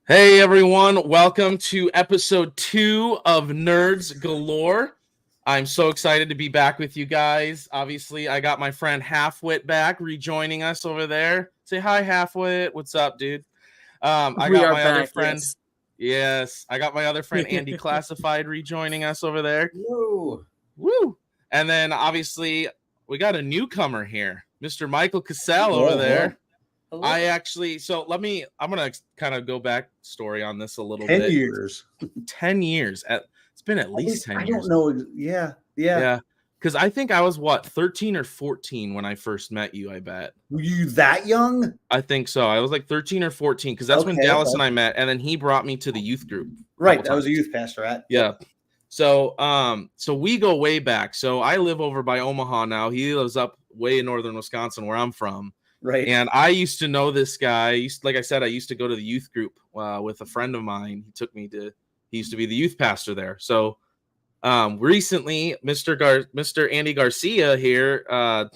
Hey everyone, welcome to episode 2 of Nerds Galore. I'm so excited to be back with you guys. Obviously, I got my friend Halfwit back, rejoining us over there. Say hi, Halfwit. What's up, dude? I We got are my other back, friend. yes. Yes, I got my other friend Andy Classified rejoining us over there. Woo! Woo! And then obviously we got a newcomer here, Mr. Michael Cassell over there. Hello. I'm going to kind of go back story on this a little 10 bit. years. 10 years. It's been at least 10 years. I don't know. Yeah. Because I think I was, 13 or 14 when I first met you, I bet. Were you that young? I think so. I was like 13 or 14 because that's when Dallas and I met. And then he brought me to the youth group. Right. That was a youth pastor at. Yeah. So we go way back. So I live over by Omaha now. He lives up way in northern Wisconsin where I'm from. Right. And I used to know this guy. Like I said, I used to go to the youth group with a friend of mine. He used to be the youth pastor there. So recently, Mr. Andy Garcia here,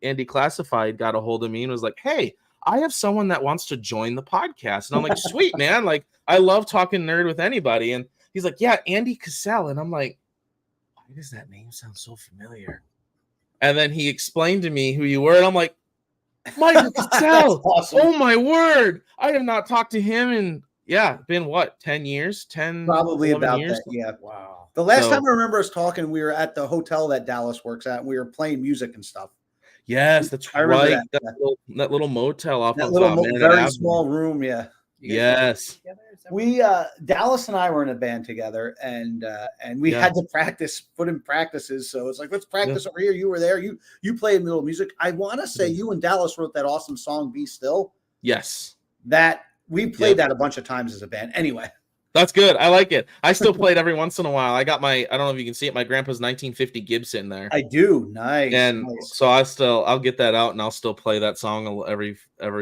Andy Classified, got a hold of me and was like, hey, I have someone that wants to join the podcast. And I'm like, sweet, man. Like, I love talking nerd with anybody. And he's like, yeah, Andy Cassell. And I'm like, why does that name sound so familiar? And then he explained to me who you were. And I'm like, Michael Cassell. Awesome. Oh my word. I have not talked to him in been what, 10 years? 10 Probably about years? that. Yeah. Wow. The last time I remember us talking, we were at the hotel that Dallas works at, and we were playing music and stuff. Yes, that's I remember right. That little motel off that of little Marinette very Avenue. small room. Yeah. Yes. We Dallas and I were in a band together, and we had to put in practices. So it's like, let's practice over here. You were there. You played middle music. I want to say you and Dallas wrote that awesome song "Be Still." Yes. That we played that a bunch of times as a band. Anyway, that's good. I like it. I still play it every once in a while. I got I don't know if you can see it, my grandpa's 1950 Gibson there. I do. Nice. And nice. so I'll get that out and I'll still play that song every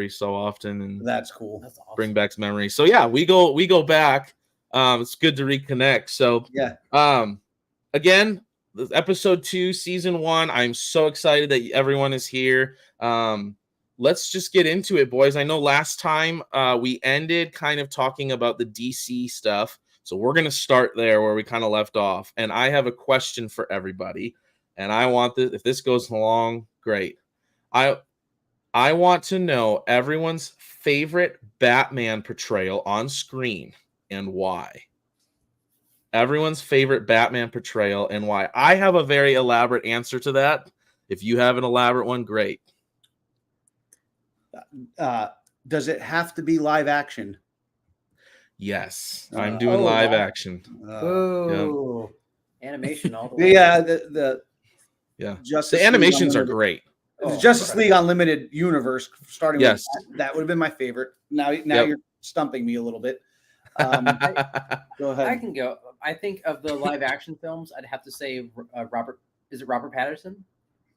so often, and that's cool. That's awesome. Bring back memories. So yeah, we go back. It's good to reconnect. So yeah. Again, episode 2, season 1. I'm so excited that everyone is here. Let's just get into it, boys. I know last time we ended kind of talking about the DC stuff. So we're going to start there where we kind of left off. And I have a question for everybody. And I want this, if this goes along, great. I want to know everyone's favorite Batman portrayal on screen and why. Everyone's favorite Batman portrayal and why. I have a very elaborate answer to that. If you have an elaborate one, great. Does it have to be live action? Yes, I'm doing live action. Animation all the way. Yeah, the animations are great. The Justice League Unlimited universe, starting with that would have been my favorite. Now you're stumping me a little bit. Go ahead. I can go. I think of the live action films, I'd have to say Robert. Is it Robert Pattinson?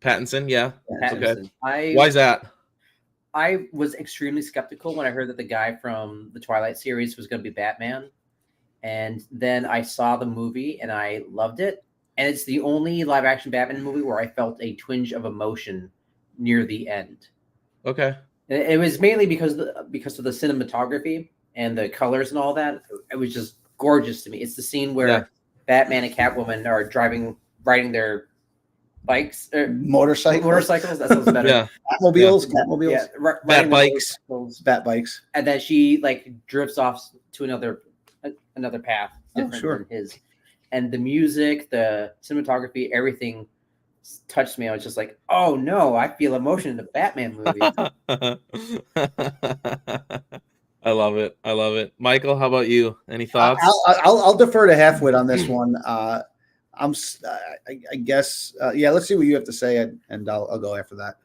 Pattinson, yeah. Pattinson. Okay. Why is that? I was extremely skeptical when I heard that the guy from the Twilight series was going to be Batman. And then I saw the movie and I loved it. And it's the only live action Batman movie where I felt a twinge of emotion near the end. Okay. It was mainly because of the cinematography and the colors and all that. It was just gorgeous to me. It's the scene where Batman and Catwoman are riding their bikes, motorcycles. That sounds better. Yeah. Catmobiles. Yeah, bat bikes. Bat bikes. And then she drifts off to another path different than his. And the music, the cinematography, everything touched me. I was just like, oh no, I feel emotion in the Batman movie. I love it. Michael, how about you? Any thoughts? I'll defer to Halfwit on this one. I guess, let's see what you have to say, and I'll go after that.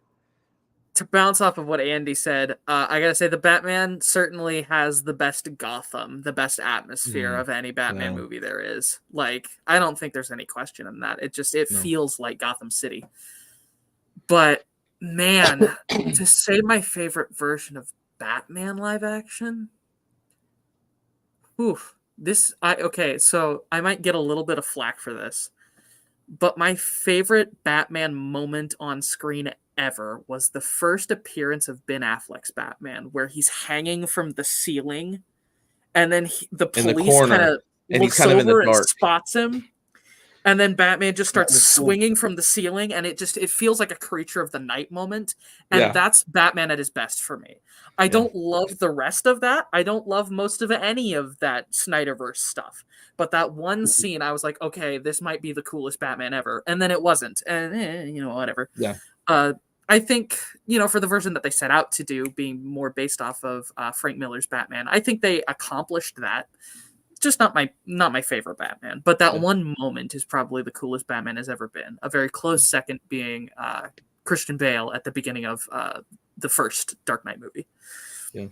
To bounce off of what Andy said, I gotta say the Batman certainly has the best Gotham, the best atmosphere of any Batman movie there is. I don't think there's any question in that. It feels like Gotham City. But man, to say my favorite version of Batman live action, so I might get a little bit of flack for this, but my favorite Batman moment on screen ever was the first appearance of Ben Affleck's Batman, where he's hanging from the ceiling and then the In the police kind corner, of and he's looks kind of in the over and dark. spots him, and then Batman just starts was cool. swinging from the ceiling, and it feels like a creature of the night moment, and Yeah. that's Batman at his best for me. I don't love the rest of that. I don't love most of any of that Snyderverse stuff. But that one scene, I was like, okay, this might be the coolest Batman ever. And then it wasn't. And, whatever. Yeah. I think, for the version that they set out to do, being more based off of Frank Miller's Batman, I think they accomplished that. Just not my favorite Batman. But that one moment is probably the coolest Batman has ever been. A very close second being Christian Bale at the beginning of the first Dark Knight movie. Yeah.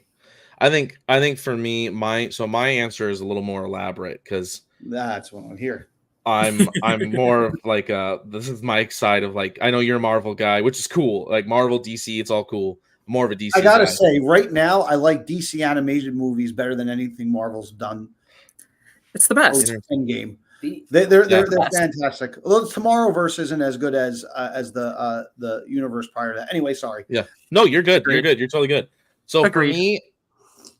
I think for me, my answer is a little more elaborate because that's what I'm here. I'm more of like this is my side of like, I know you're a Marvel guy, which is cool. Like Marvel, DC, it's all cool. I'm more of a DC I gotta guy. say, right now, I like DC animated movies better than anything Marvel's done. It's the best. Endgame. They're fantastic. Although Tomorrowverse isn't as good as the universe prior to that. Anyway, sorry. Yeah. No, you're good. You're good. You're totally good. So Agreed. For me,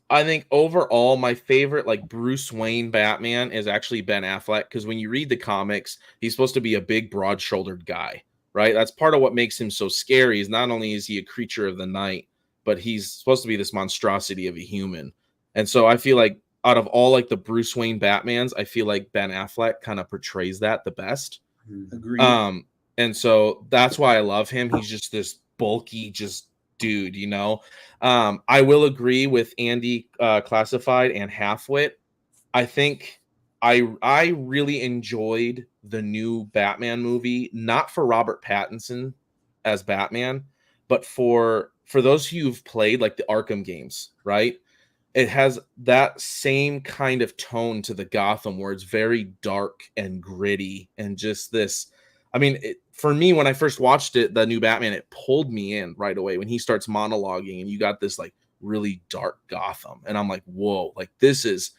I think overall my favorite like Bruce Wayne Batman is actually Ben Affleck, because when you read the comics, he's supposed to be a big, broad-shouldered guy, right? That's part of what makes him so scary. Is not only is he a creature of the night, but he's supposed to be this monstrosity of a human. And so I feel like out of all like the Bruce Wayne Batmans, I feel like Ben Affleck kind of portrays that the best. Agreed. And so that's why I love him. He's just this bulky, just dude, I will agree with Andy Classified and Halfwit. I think I really enjoyed the new Batman movie, not for Robert Pattinson as Batman, but for those who've played like the Arkham games, right? It has that same kind of tone to the Gotham where it's very dark and gritty and just this. I mean, for me, when I first watched it, the new Batman, it pulled me in right away when he starts monologuing and you got this like really dark Gotham. And I'm like, whoa, like this is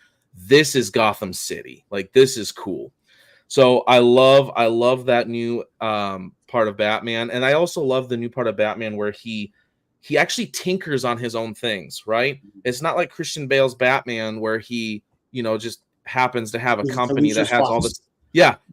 Gotham City. Like this is cool. So I love that new part of Batman. And I also love the new part of Batman where he actually tinkers on his own things, right? It's not like Christian Bale's Batman where he, just happens to have a company that has all this,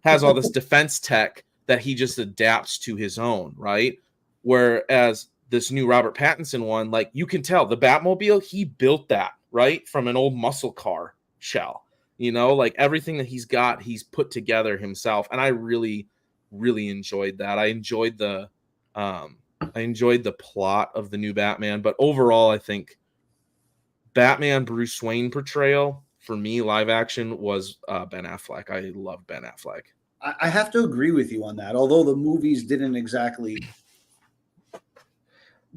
has all this defense tech that he just adapts to his own, right? Whereas this new Robert Pattinson one, like you can tell the Batmobile, he built that, right? From an old muscle car shell, like everything that he's got, he's put together himself. And I really, really enjoyed that. I enjoyed the plot of the new Batman, but overall, I think Batman Bruce Wayne portrayal for me, live action, was Ben Affleck. I love Ben Affleck. I have to agree with you on that. Although the movies didn't exactly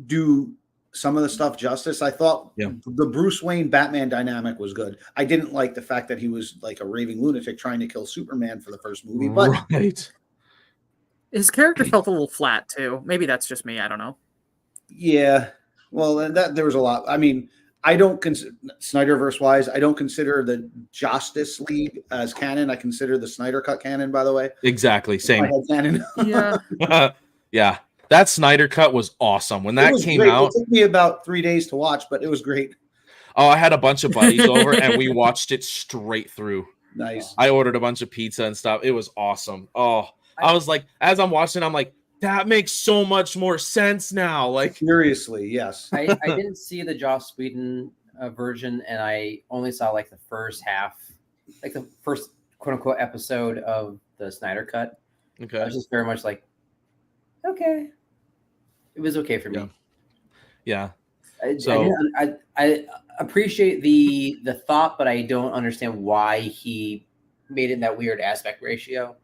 do some of the stuff justice, I thought the Bruce Wayne Batman dynamic was good. I didn't like the fact that he was like a raving lunatic trying to kill Superman for the first movie, but right. His character felt a little flat too. Maybe that's just me. I don't know. Yeah. Well, that there was a lot. I mean, I don't consider Snyderverse wise. I don't consider the Justice League as canon. I consider the Snyder Cut canon. By the way, exactly same. Canon. Yeah, yeah. That Snyder Cut was awesome when that came out. It took me about 3 days to watch, but it was great. Oh, I had a bunch of buddies over and we watched it straight through. Nice. I ordered a bunch of pizza and stuff. It was awesome. Oh, I was like, as I'm watching, I'm like, that makes so much more sense now. Like, seriously, yes. I didn't see the Joss Whedon version, and I only saw like the first half, like the first quote unquote episode of the Snyder Cut. Okay. I was just very much like, okay, it was okay for me. Yeah. I appreciate the thought, but I don't understand why he made it in that weird aspect ratio.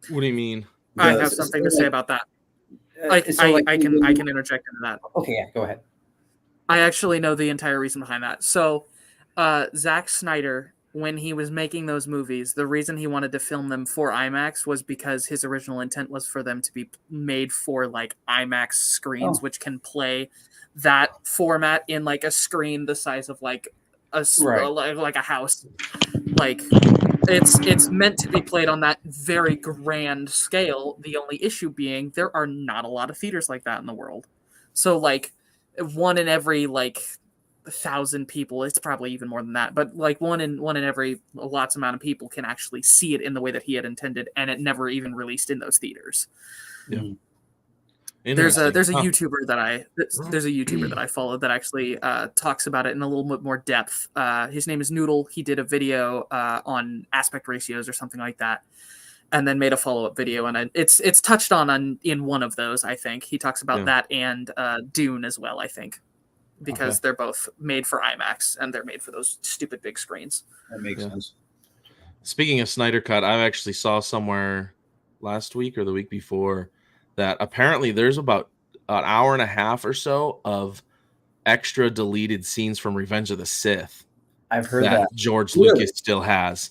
What do you mean? I have something to say about that. I can interject into that. Okay, yeah, go ahead. I actually know the entire reason behind that. So, Zack Snyder, when he was making those movies, the reason he wanted to film them for IMAX was because his original intent was for them to be made for like IMAX screens, which can play that format in like a screen the size of like like a house. Like it's meant to be played on that very grand scale. The only issue being there are not a lot of theaters like that in the world. So like one in every like 1,000 people. It's probably even more than that, but like one in every lots amount of people can actually see it in the way that he had intended, and it never even released in those theaters. Yeah. There's a YouTuber that I follow that actually talks about it in a little bit more depth. His name is Noodle. He did a video on aspect ratios or something like that, and then made a follow-up video, and it's touched on in one of those. I think he talks about that and Dune as well. I think because they're both made for IMAX and they're made for those stupid big screens. That makes sense. Speaking of Snyder Cut, I actually saw somewhere last week or the week before that apparently there's about an hour and a half or so of extra deleted scenes from Revenge of the Sith. I've heard that George Lucas still has.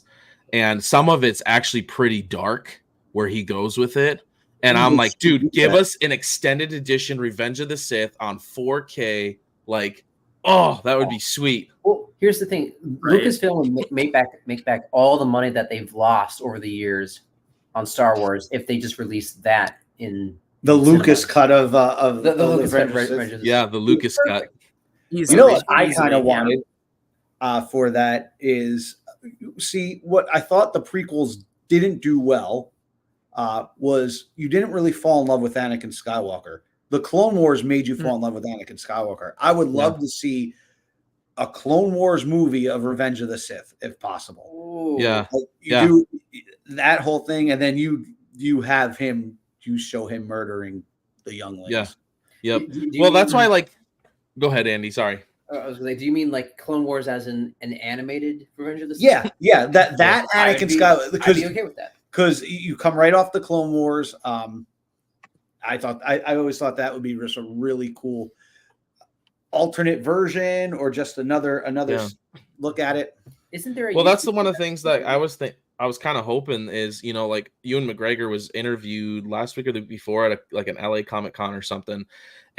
And some of it's actually pretty dark where he goes with it. And I'm like, dude, give us an extended edition Revenge of the Sith on 4K. Like, oh, that would be sweet. Well, here's the thing. Lucasfilm would make back all the money that they've lost over the years on Star Wars if they just released that in the Lucas cut of the Lucas the Lucas cut. You know what I kind of wanted for that is, see, what I thought the prequels didn't do well was you didn't really fall in love with Anakin Skywalker. The Clone Wars made you fall in love with Anakin Skywalker. I would love to see a Clone Wars movie of Revenge of the Sith, if possible. Ooh. Yeah, like do that whole thing, and then you have him, you show him murdering the younglings. Yeah, yep. Well, that's why. Like, go ahead, Andy. Sorry. I was like, do you mean like Clone Wars as an animated Revenge of the Sith? Yeah. That Anakin Skywalker. I'd be okay with that because you come right off the Clone Wars. I always thought that would be just a really cool alternate version or just another look at it. Isn't there? That's the one of the things that I was kind of hoping is, like Ewan McGregor was interviewed last week or the week before at an LA Comic Con or something.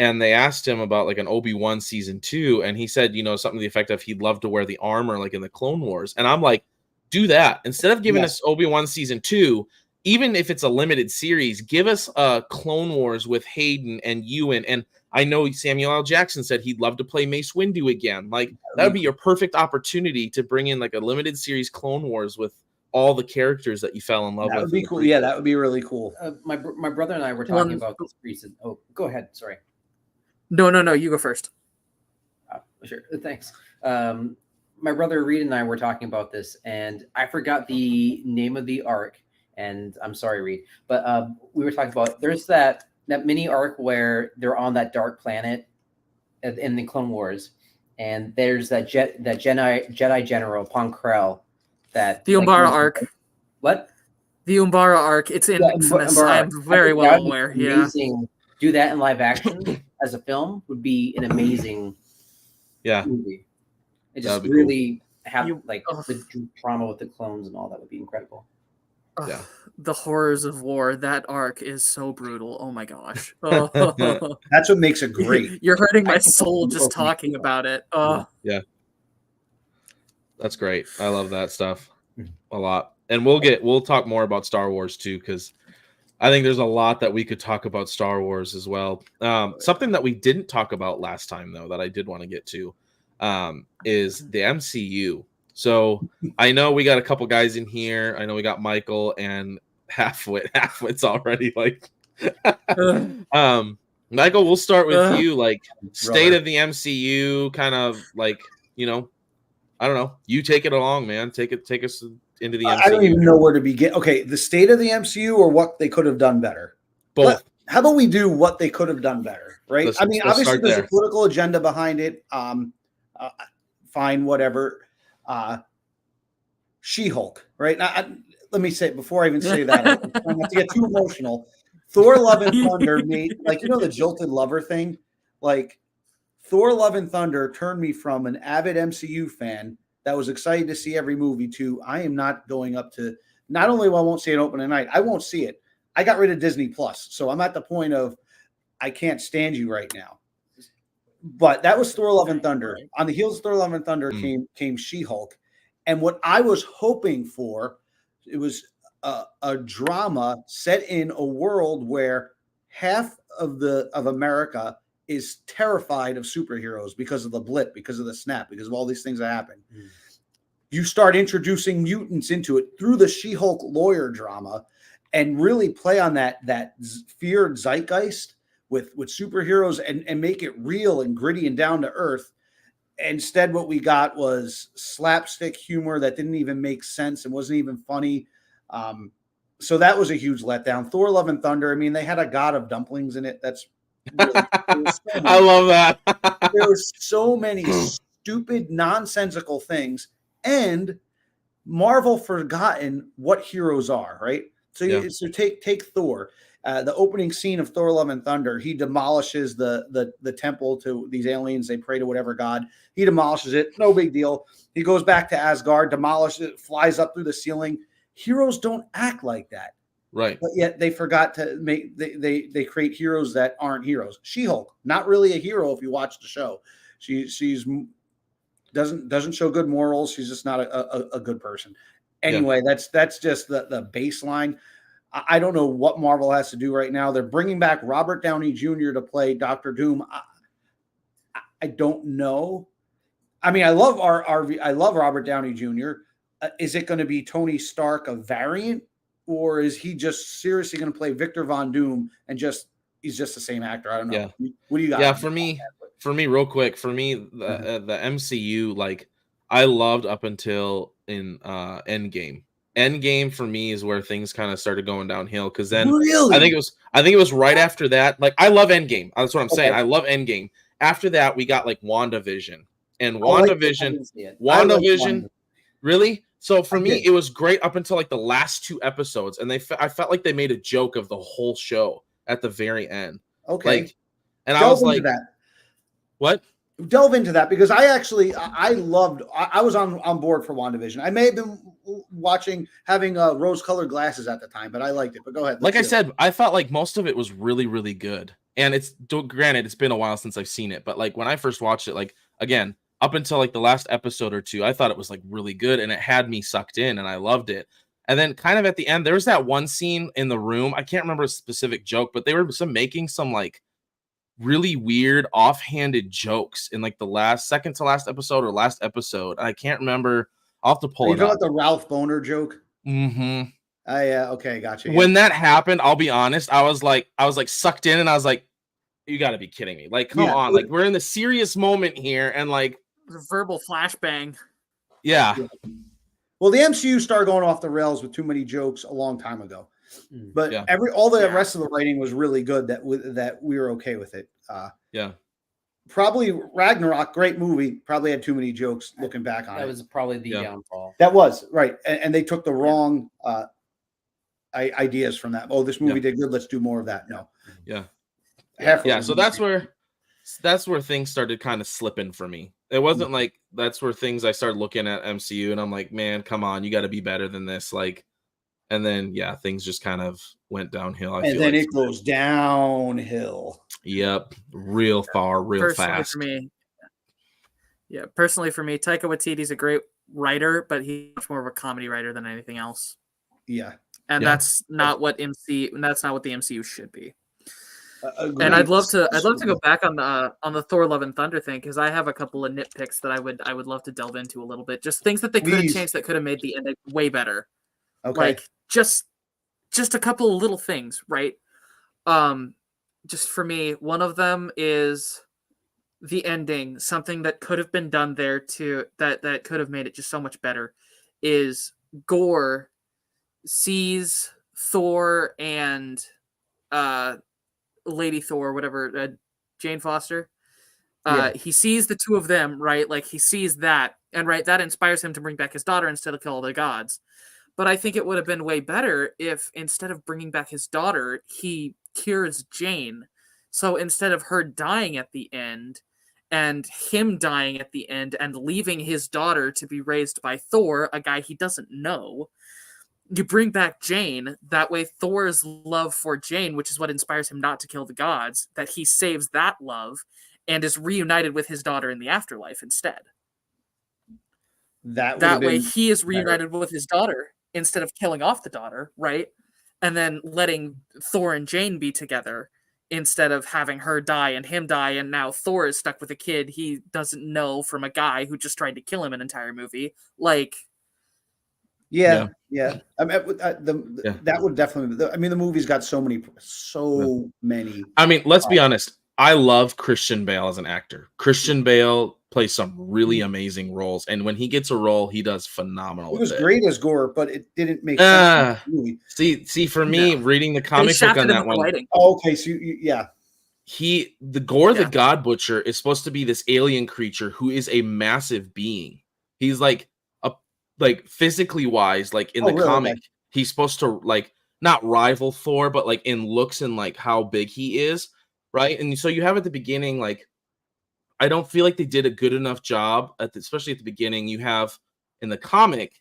And they asked him about like an Obi-Wan season 2. And he said, something to the effect of he'd love to wear the armor like in the Clone Wars. And I'm like, do that. Instead of giving us Obi-Wan season 2, even if it's a limited series, give us a Clone Wars with Hayden and Ewan. And I know Samuel L. Jackson said he'd love to play Mace Windu again. Like, that would be your perfect opportunity to bring in like a limited series Clone Wars with all the characters that you fell in love with. That would be cool. Yeah, that would be really cool. My brother and I were talking about this recent. Oh, go ahead. Sorry. No. You go first. Sure. Thanks. My brother Reed and I were talking about this, and I forgot the name of the arc. And I'm sorry, Reed, but we were talking about there's that mini arc where they're on that dark planet in the Clone Wars, and there's that Jedi General Ponkrell. That the Umbara arc. What? The Umbara arc. It's infamous. I'm very well aware. Amazing. Do that in live action as a film would be an amazing movie. It just really have the trauma with the clones and all that would be incredible. Yeah. The horrors of war. That arc is so brutal. Oh my gosh. That's what makes it great. You're hurting my soul just talking about it. Yeah. That's great. I love that stuff a lot. And we'll talk more about Star Wars too, because I think there's a lot that we could talk about Star Wars as well. Something that we didn't talk about last time, though, that I did want to get to is the MCU. So I know we got a couple guys in here. I know we got Michael and Halfwit. Halfwit's already like Michael, we'll start with you. Like, state of the MCU, kind of like, I don't know. You take it along, man. Take us into the MCU. I don't even know where to begin. Okay, the state of the MCU or what they could have done better? Both. How about we do what they could have done better, right? Obviously there's a political agenda behind it. Fine, whatever. She-Hulk, right? Let me say, before I even say that, I don't have to get too emotional. Thor Love and Thunder made, the jilted lover thing? Like, Thor Love and Thunder turned me from an avid MCU fan that was excited to see every movie to I am not going up to, not only will I won't see it open tonight, I won't see it. I got rid of Disney Plus. So I'm at the point of I can't stand you right now. But that was Thor Love and Thunder. On the heels of Thor Love and Thunder came She-Hulk. And what I was hoping for, it was a drama set in a world where half of America is terrified of superheroes because of the blip, because of the snap, because of all these things that happen. You start introducing mutants into it through the She-Hulk lawyer drama and really play on that feared zeitgeist with superheroes and make it real and gritty and down to earth. Instead, what we got was slapstick humor that didn't even make sense and wasn't even funny. So that was a huge letdown. Thor: Love and Thunder, I mean, they had a god of dumplings in it. That's really, I love that. there were so many stupid, nonsensical things, and Marvel forgotten what heroes are, right? So, so take Thor. The opening scene of Thor: Love and Thunder, he demolishes the temple to these aliens. They pray to whatever god. He demolishes it. No big deal. He goes back to Asgard, demolishes it, flies up through the ceiling. Heroes don't act like that. Right. But yet they forgot to make they create heroes that aren't heroes. She-Hulk, not really a hero if you watch the show. She's doesn't show good morals. She's just not a good person. Anyway, that's just the baseline. I don't know what Marvel has to do right now. They're bringing back Robert Downey Jr. to play Doctor Doom. I don't know. I mean, I love I love Robert Downey Jr. Is it going to be Tony Stark, a variant, or is he just seriously going to play Victor Von Doom and he's just the same actor? I don't know. Yeah. What do you got? Yeah, for me, real quick, the MCU, like, I loved up until in Endgame. Endgame for me is where things kind of started going downhill, because then really? I think it was right after that. Like, I love Endgame. That's what I'm saying. I love Endgame. After that, we got like WandaVision. And WandaVision, really? So for me, it was great up until like the last 2 episodes, and I felt like they made a joke of the whole show at the very end. Okay. Like, and I was like, that. What? Delve into that, because I was on board for WandaVision. I may have been having rose-colored glasses at the time, but I liked it. But go ahead. Like I said, I thought like most of it was really, really good. And granted, it's been a while since I've seen it, but like when I first watched it, like, again, up until like the last episode or 2, I thought it was like really good, and it had me sucked in, and I loved it. And then kind of at the end, there was that one scene in the room. I can't remember a specific joke, but they were making some like really weird offhanded jokes in like the second to last episode or last episode. I can't remember. I'll have to pull it up. You know what, the Ralph Boner joke? Mm-hmm. Okay, gotcha. When that happened, I'll be honest, I was like sucked in, and I was like, you got to be kidding me. Like, come on. Like, we're in the serious moment here, and like verbal flashbang. Yeah. Well, the MCU started going off the rails with too many jokes a long time ago. But all the rest of the writing was really good. That we were okay with it. Probably Ragnarok, great movie. Probably had too many jokes. Looking back on it, that was probably the downfall. That was right, and they took the wrong ideas from that. Oh, this movie did good. Let's do more of that. No. So that's where things started kind of slipping for me. It wasn't like that's where things I started looking at MCU, and I'm like, man, come on, you got to be better than this. Like. And then, things just kind of went downhill. And then it goes downhill. Yep. Real far, real fast. Personally for me, Taika Waititi's a great writer, but he's much more of a comedy writer than anything else. Yeah. And that's not what the MCU should be. And I'd love to go back on the Thor: Love and Thunder thing, because I have a couple of nitpicks that I would love to delve into a little bit. Just things that they could have changed that could have made the ending way better. Okay. Like just a couple of little things, right? Just for me, one of them is the ending. Something that could have been done there that could have made it just so much better is Gore sees Thor and Lady Thor, whatever, Jane Foster. He sees the two of them, right? Like, he sees that, and right, that inspires him to bring back his daughter instead of kill all the gods. But I think it would have been way better if, instead of bringing back his daughter, he cures Jane. So instead of her dying at the end, and him dying at the end, and leaving his daughter to be raised by Thor, a guy he doesn't know, you bring back Jane. That way Thor's love for Jane, which is what inspires him not to kill the gods, that he saves that love and is reunited with his daughter in the afterlife instead. That way he is reunited with his daughter instead of killing off the daughter, right? And then letting Thor and Jane be together instead of having her die and him die, and now Thor is stuck with a kid he doesn't know from a guy who just tried to kill him an entire movie. Like, yeah. I mean, that would definitely. I mean, the movie's got so many. I mean, let's be honest. I love Christian Bale as an actor. Christian Bale plays some really amazing roles, and when he gets a role, he does phenomenal. He was great as Gore, but it didn't make sense. See, for me, reading the comic book on that one. Oh, okay, so the Gore the God Butcher is supposed to be this alien creature who is a massive being. He's like physically wise, like in the comic, he's supposed to like not rival Thor, but like in looks and like how big he is, right? And so you have at the beginning, like, I don't feel like they did a good enough job especially at the beginning. You have in the comic,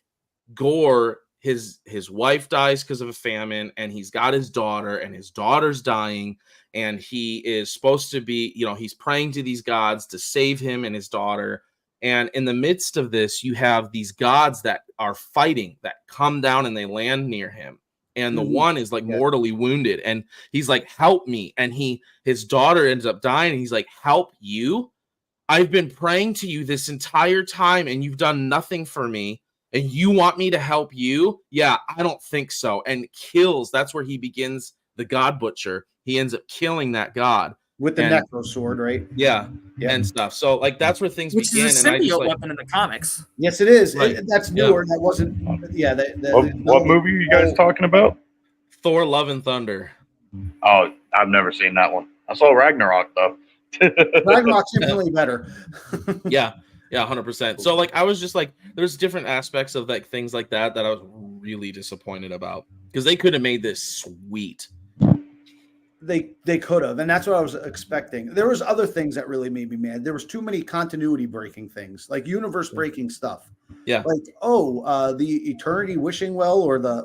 Gore, his wife dies because of a famine, and he's got his daughter, and his daughter's dying, and he is supposed to be, he's praying to these gods to save him and his daughter. And in the midst of this, you have these gods that are fighting, that come down and they land near him. And the one is like mortally wounded, and he's like, help me. And his daughter ends up dying, and he's like, help you? I've been praying to you this entire time, and you've done nothing for me, and you want me to help you? Yeah, I don't think so. And kills. That's where he begins the God Butcher. He ends up killing that god. With the necro sword, right? Yeah, and stuff. So, like, that's where things begin. Which is a symbiote weapon in the comics. Yes, it is. Right. That's newer. That wasn't. Yeah. What movie are you guys talking about? Thor: Love and Thunder. Oh, I've never seen that one. I saw Ragnarok though. Ragnarok's infinitely better. Yeah, 100%. So, like, I was just like, there's different aspects of like things like that I was really disappointed about, because they could have made this sweet. They could have, and that's what I was expecting. There was other things that really made me mad. There was too many continuity breaking things, like universe breaking stuff. Yeah, like the Eternity Wishing Well, or the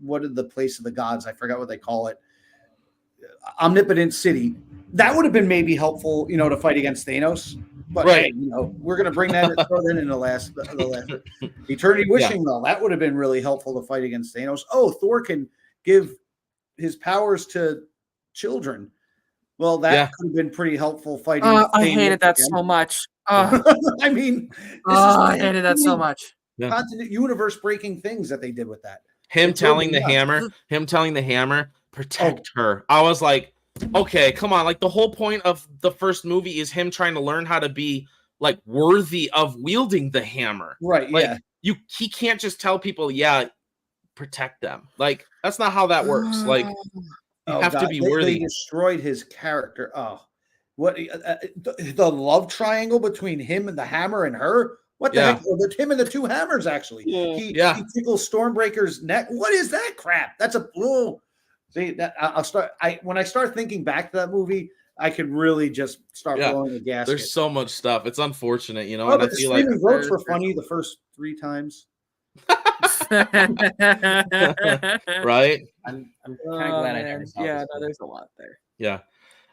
what did the place of the gods? I forgot what they call it. Omnipotent City. That would have been maybe helpful, to fight against Thanos. But right, hey, we're gonna bring that in the last Eternity Wishing Well. That would have been really helpful to fight against Thanos. Oh, Thor can give his powers to children. Well, that could have been pretty helpful fighting. I hated that so much. I mean, I hated that so much. Universe breaking things that they did with that. Him telling the hammer, protect her. I was like, okay, come on. Like, the whole point of the first movie is him trying to learn how to be like worthy of wielding the hammer. Right. Like, he can't just tell people, protect them. Like, that's not how that works. Like, you have to be worthy. They destroyed his character. Oh, what the love triangle between him and the hammer and her? What the heck? Well, him and the two hammers, actually. He tickles Stormbreaker's neck. What is that crap? That's a see that when I start thinking back to that movie, I can really just start blowing the gasket. There's so much stuff. It's unfortunate, Oh, and but the screaming goats were funny the first 3 times. Right? I'm kind of glad I never saw this. No, there's a lot there. Yeah.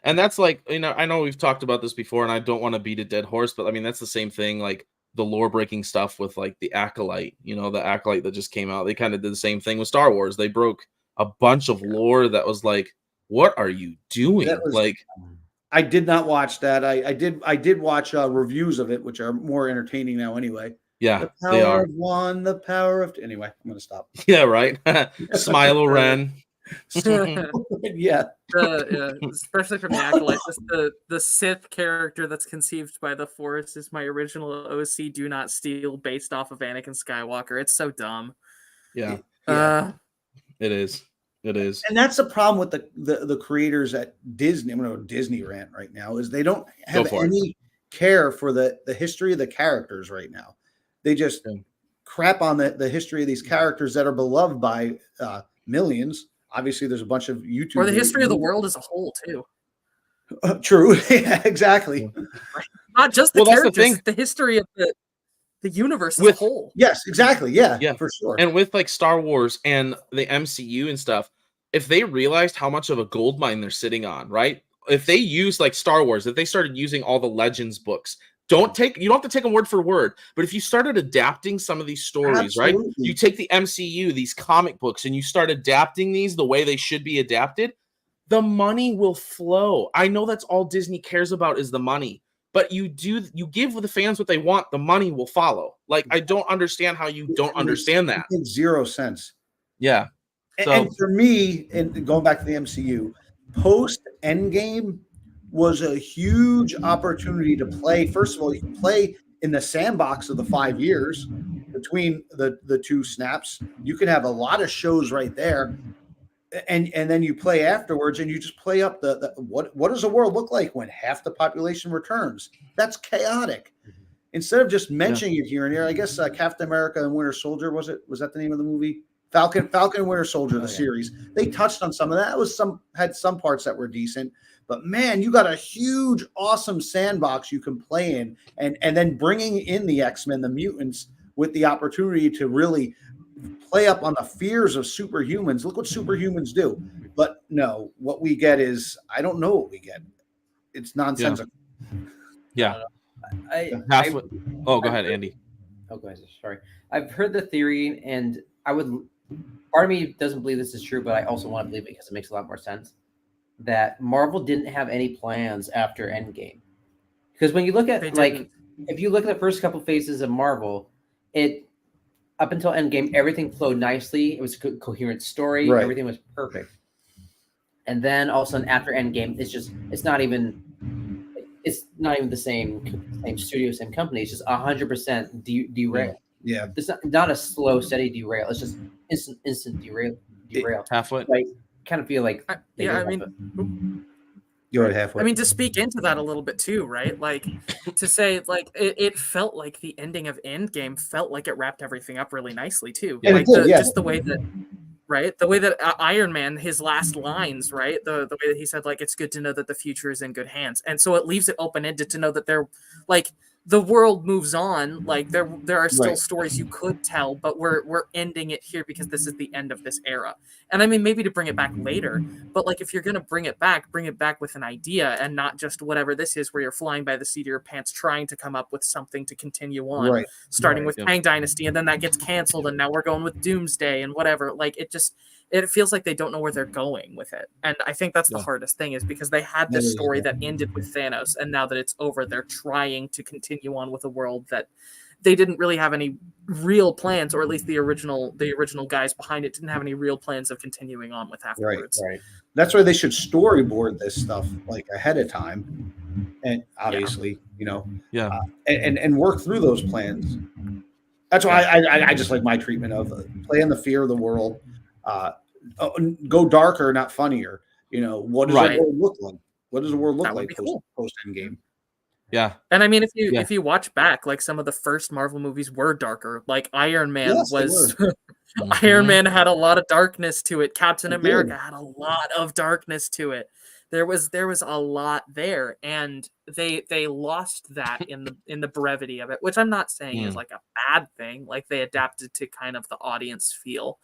And that's like, I know we've talked about this before, and I don't want to beat a dead horse, but I mean, that's the same thing, like the lore breaking stuff with like the Acolyte, the Acolyte that just came out. They kind of did the same thing with Star Wars. They broke a bunch of lore that was like, what are you doing? I did not watch that. I did watch reviews of it, which are more entertaining now anyway. Yeah, the power of one, the power of anyway. I'm gonna stop. Yeah, right. Smilo Ren. Yeah, especially from the Acolyte. The Sith character that's conceived by the Force is my original OC Do Not Steal, based off of Anakin Skywalker. It's so dumb. Yeah. It is. And that's the problem with the creators at Disney. I'm going to go Disney rant right now. Is they don't have any care for the history of the characters right now. They just crap on the history of these characters that are beloved by millions. Obviously, there's a bunch of YouTube. Or the history of the world as a whole, too. True. Yeah, exactly. Not just the characters, the history of the universe as a whole. Yes, exactly. Yeah, for sure. And with like Star Wars and the MCU and stuff, if they realized how much of a gold mine they're sitting on, right? If they use like Star Wars, if they started using all the Legends books, you don't have to take them word for word, but if you started adapting some of these stories, right? You take the MCU, these comic books, and you start adapting these the way they should be adapted, the money will flow. I know that's all Disney cares about is the money, but you give the fans what they want, the money will follow. Like, I don't understand how you don't understand that. It makes 0 sense. Yeah. So, and for me, and going back to the MCU, post Endgame was a huge opportunity to play. First of all, you can play in the sandbox of the 5 years between the two snaps. You can have a lot of shows right there. And then you play afterwards, and you just play up the what does the world look like when half the population returns? That's chaotic. Instead of just mentioning it here and there, I guess Captain America and Winter Soldier was that the name of the movie? Falcon and Winter Soldier, the series. They touched on some of that. Had some parts that were decent, but man, you got a huge, awesome sandbox you can play in, and then bringing in the X-Men, the mutants, with the opportunity to really play up on the fears of superhumans. Look what superhumans do. But no, what we get is, I don't know what we get. It's nonsensical. Yeah. Go ahead, Andy. Oh, guys, sorry. I've heard the theory, and part of me doesn't believe this is true, but I also want to believe it because it makes a lot more sense, that Marvel didn't have any plans after Endgame. Because when you look at, if you look at the first couple phases of Marvel, up until Endgame, everything flowed nicely. It was a coherent story. Right. Everything was perfect. And then all of a sudden, after Endgame, it's not even the same studio, same company. It's just 100% derail. Yeah. It's not a slow, steady derail. It's just instant derail. Halfway. I kind of feel like you're halfway. I mean, to speak into that a little bit too, right? Like, to say, like, it felt like the ending of Endgame felt like it wrapped everything up really nicely too. Yeah, like just the way that, right? The way that Iron Man, his last lines, right? The way that he said, like, it's good to know that the future is in good hands, and so it leaves it open ended to know that they're like. The world moves on. Like there are still stories you could tell, but we're ending it here because this is the end of this era. And I mean, maybe to bring it back later, but like if you're gonna bring it back with an idea and not just whatever this is, where you're flying by the seat of your pants trying to come up with something to continue on, starting with Kang Dynasty, and then that gets canceled, and now we're going with Doomsday and whatever. Like it feels like they don't know where they're going with it. And I think that's the hardest thing, is because they had this story that ended with Thanos, and now that it's over, they're trying to continue on with a world that they didn't really have any real plans, or at least the original guys behind it didn't have any real plans of continuing on with afterwards. Right. That's why they should storyboard this stuff like ahead of time, and obviously, and work through those plans. That's why I just like my treatment of playing the fear of the world. Go darker, not funnier. What does the world look like? What does the world look like post Endgame? Yeah. And I mean, if you watch back, like some of the first Marvel movies were darker. Like Iron Man was Iron Man had a lot of darkness to it. Captain America had a lot of darkness to it. There was a lot there, and they lost that in the brevity of it, which I'm not saying is like a bad thing. Like they adapted to kind of the audience feel.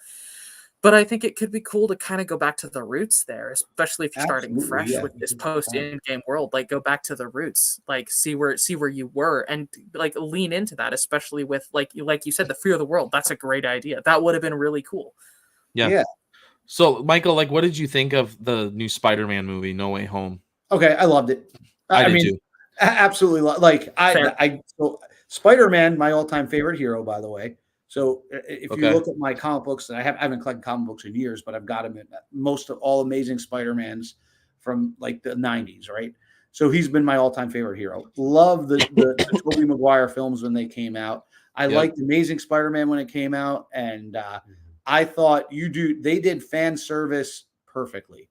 But I think it could be cool to kind of go back to the roots there, especially if you're starting fresh with this post-in-game world. Like, go back to the roots, like see where you were, and like lean into that, especially with like you said, the fear of the world. That's a great idea. That would have been really cool. Yeah. So, Michael, like, what did you think of the new Spider-Man movie, No Way Home? Okay, I loved it. I mean, too. Absolutely. Like so Spider-Man, my all-time favorite hero, by the way. So if you look at my comic books, I haven't collected comic books in years, but I've got them in most of all Amazing Spider-Mans from like the 90s, right? So he's been my all-time favorite hero. Love the Tobey Maguire films when they came out. I liked Amazing Spider-Man when it came out, and I thought they did fan service perfectly.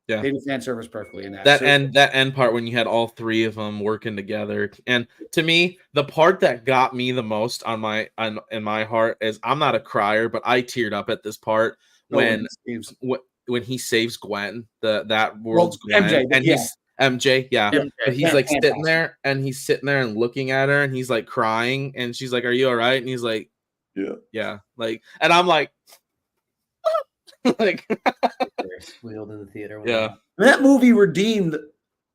Yeah, they did fan service perfectly in that. That end part when you had all three of them working together, and to me, the part that got me the most in my heart is, I'm not a crier, but I teared up at this part when he saves Gwen, that world's Gwen, MJ, and he's MJ, but he's like sitting there and looking at her, and he's like crying, and she's like, "Are you all right?" And he's like, "Yeah," like, and I'm like. Like squealed in the theater. That movie redeemed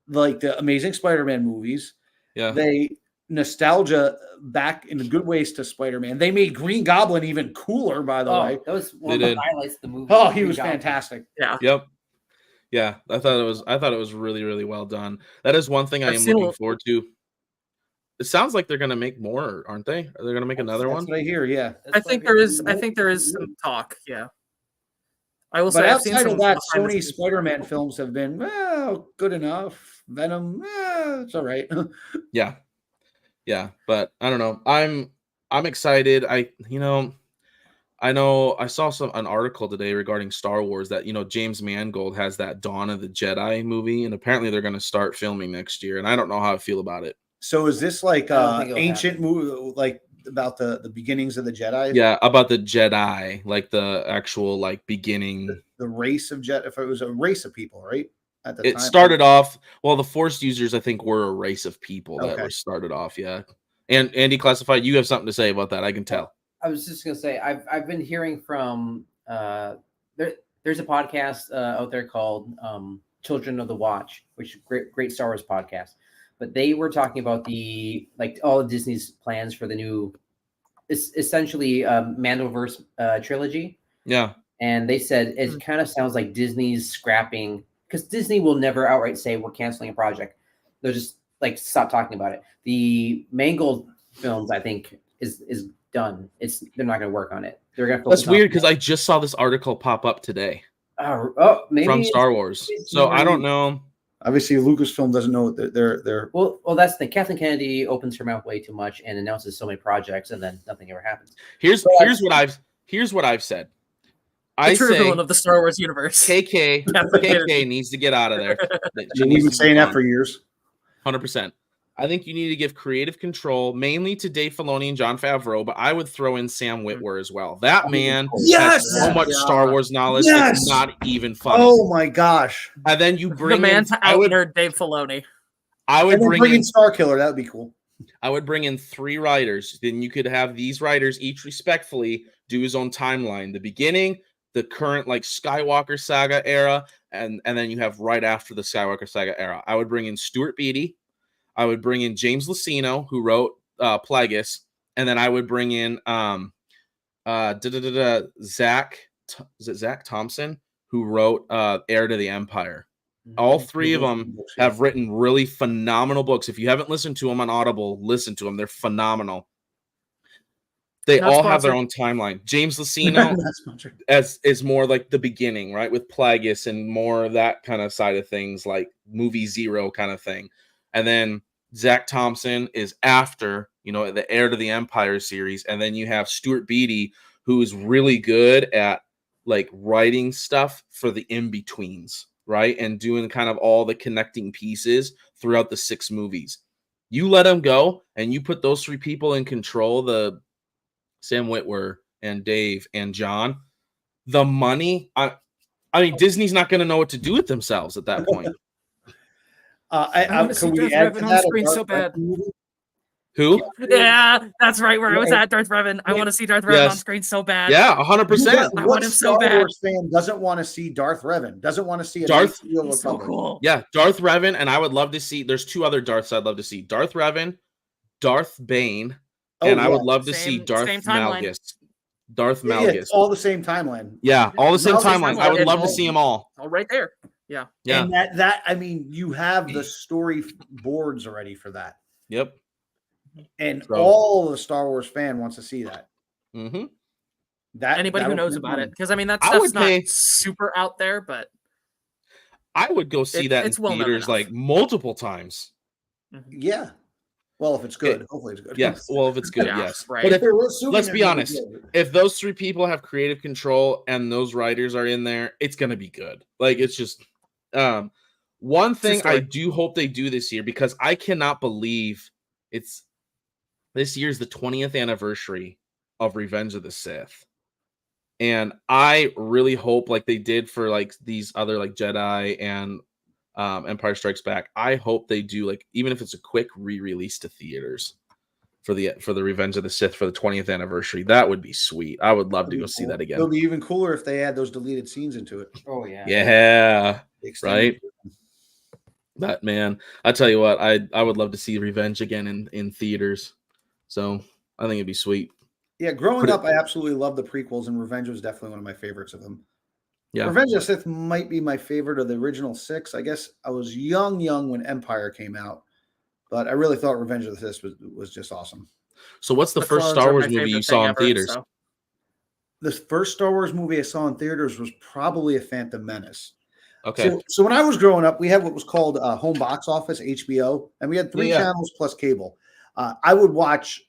like the Amazing Spider-Man movies. Yeah, they nostalgia back in good ways to Spider-Man. They made Green Goblin even cooler, by the way. That was one of the highlights of the movie. Oh, he was fantastic. Yeah. Yep. Yeah, I thought it was really, really well done. That is one thing I I've am seen a looking little- forward to. It sounds like they're gonna make more, aren't they? Are they gonna make another That's one? what I hear. Yeah. I think there is. I think there is some talk. Yeah. I will But say I've seen outside some of that, behind the Sony scenes- Spider-Man films have been well good enough. Venom, it's all right. Yeah. Yeah, but I don't know. I'm excited. I know I saw an article today regarding Star Wars that James Mangold has that Dawn of the Jedi movie, and apparently they're going to start filming next year. And I don't know how I feel about it. So is this like I don't think it'll ancient movie, like about the beginnings of the Jedi? Yeah, about the Jedi, like the actual like beginning. The race of Jedi. If it was a race of people, right? At the It time, started off. Well, the Force users, I think, were a race of people that Okay. were started off. Yeah, and Andy Classified, you have something to say about that? I can tell. I was just gonna say I've been hearing from there's a podcast out there called Children of the Watch, which is great Star Wars podcast. But they were talking about all of Disney's plans for the new, essentially Mandoverse trilogy. Yeah. And they said it kind of sounds like Disney's scrapping, because Disney will never outright say we're canceling a project. They'll just like stop talking about it. The Mangold films, I think, is done. They're not going to work on it. They're going to. That's weird because I just saw this article pop up today Maybe from Star Wars. So I don't know. Obviously, Lucasfilm doesn't know what they're. Well, that's the thing. Kathleen Kennedy opens her mouth way too much and announces so many projects, and then nothing ever happens. Here's what I've said. The true villain of the Star Wars universe. KK needs to get out of there. You've been saying that for years. 100%. I think you need to give creative control mainly to Dave Filoni and Jon Favreau, but I would throw in Sam Witwer as well. That man has so much Star Wars knowledge. It's not even funny. Oh my gosh! And then you bring the man to out-nerd Dave Filoni. I would bring in Starkiller. That would be cool. I would bring in 3 writers. Then you could have these writers each respectfully do his own timeline. The beginning, the current like Skywalker saga era, and then you have right after the Skywalker saga era. I would bring in Stuart Beattie. I would bring in James Luceno, who wrote Plagueis, and then I would bring in Zach Thompson, who wrote Heir to the Empire. All 3 of them have written really phenomenal books. If you haven't listened to them on Audible, listen to them. They're phenomenal. They all have their own timeline. James Luceno is more like the beginning, right? With Plagueis and more of that kind of side of things, like movie 0 kind of thing. And then Zach Thompson is after, the Heir to the Empire series. And then you have Stuart Beattie, who is really good at like writing stuff for the in-betweens, right? And doing kind of all the connecting pieces throughout the 6 movies. You let them go and you put those 3 people in control, the Sam Witwer and Dave and John, the money, I mean, Disney's not going to know what to do with themselves at that point. I want to see Darth Revan on screen so bad. Who? Yeah, that's right where I was at, Darth Revan. I want to see Darth Revan on screen so bad. Yeah, 100%. I want him so bad. Star Wars fan doesn't want to see Darth Revan. Doesn't want to see Darth. So cool. Yeah, Darth Revan, and I would love to see. There's 2 other Darths I'd love to see: Darth Revan, Darth Bane, and I would love to see Darth Malgus. Darth Malgus. It's all the same timeline. Yeah, all the same timeline. I would love to see them all. All right there. Yeah. Yeah. And that I mean, you have the story boards already for that. Yep. And all the Star Wars fan wants to see that. Mm-hmm. Anybody who knows about it, because I mean that stuff's not super out there, but I would go see that in theaters like multiple times. Yeah. Well, if it's good, hopefully it's good. Yes. Well, if it's good, yes. Right. But let's be honest. If those 3 people have creative control and those writers are in there, it's going to be good. Like, it's just one thing I do hope they do this year, because I cannot believe this year's the 20th anniversary of Revenge of the Sith. And I really hope, like they did for like these other like Jedi and Empire Strikes Back, I hope they do, like, even if it's a quick re-release to theaters for the Revenge of the Sith for the 20th anniversary. That would be sweet. I would love to go see that again. It'll be even cooler if they add those deleted scenes into it. Oh yeah. Yeah. Right. But man, I tell you what, I would love to see Revenge again in theaters. So I think it'd be sweet. Yeah, growing up, I absolutely loved the prequels, and Revenge was definitely one of my favorites of them. Yeah. Revenge of the Sith might be my favorite of the original 6. I guess I was young when Empire came out, but I really thought Revenge of the Sith was just awesome. So what's the first clones Star are Wars my movie you favorite saw thing in ever, theaters? so. The first Star Wars movie I saw in theaters was probably a Phantom Menace. Okay. So when I was growing up, we had what was called home box office, HBO, and we had 3 channels plus cable. I would watch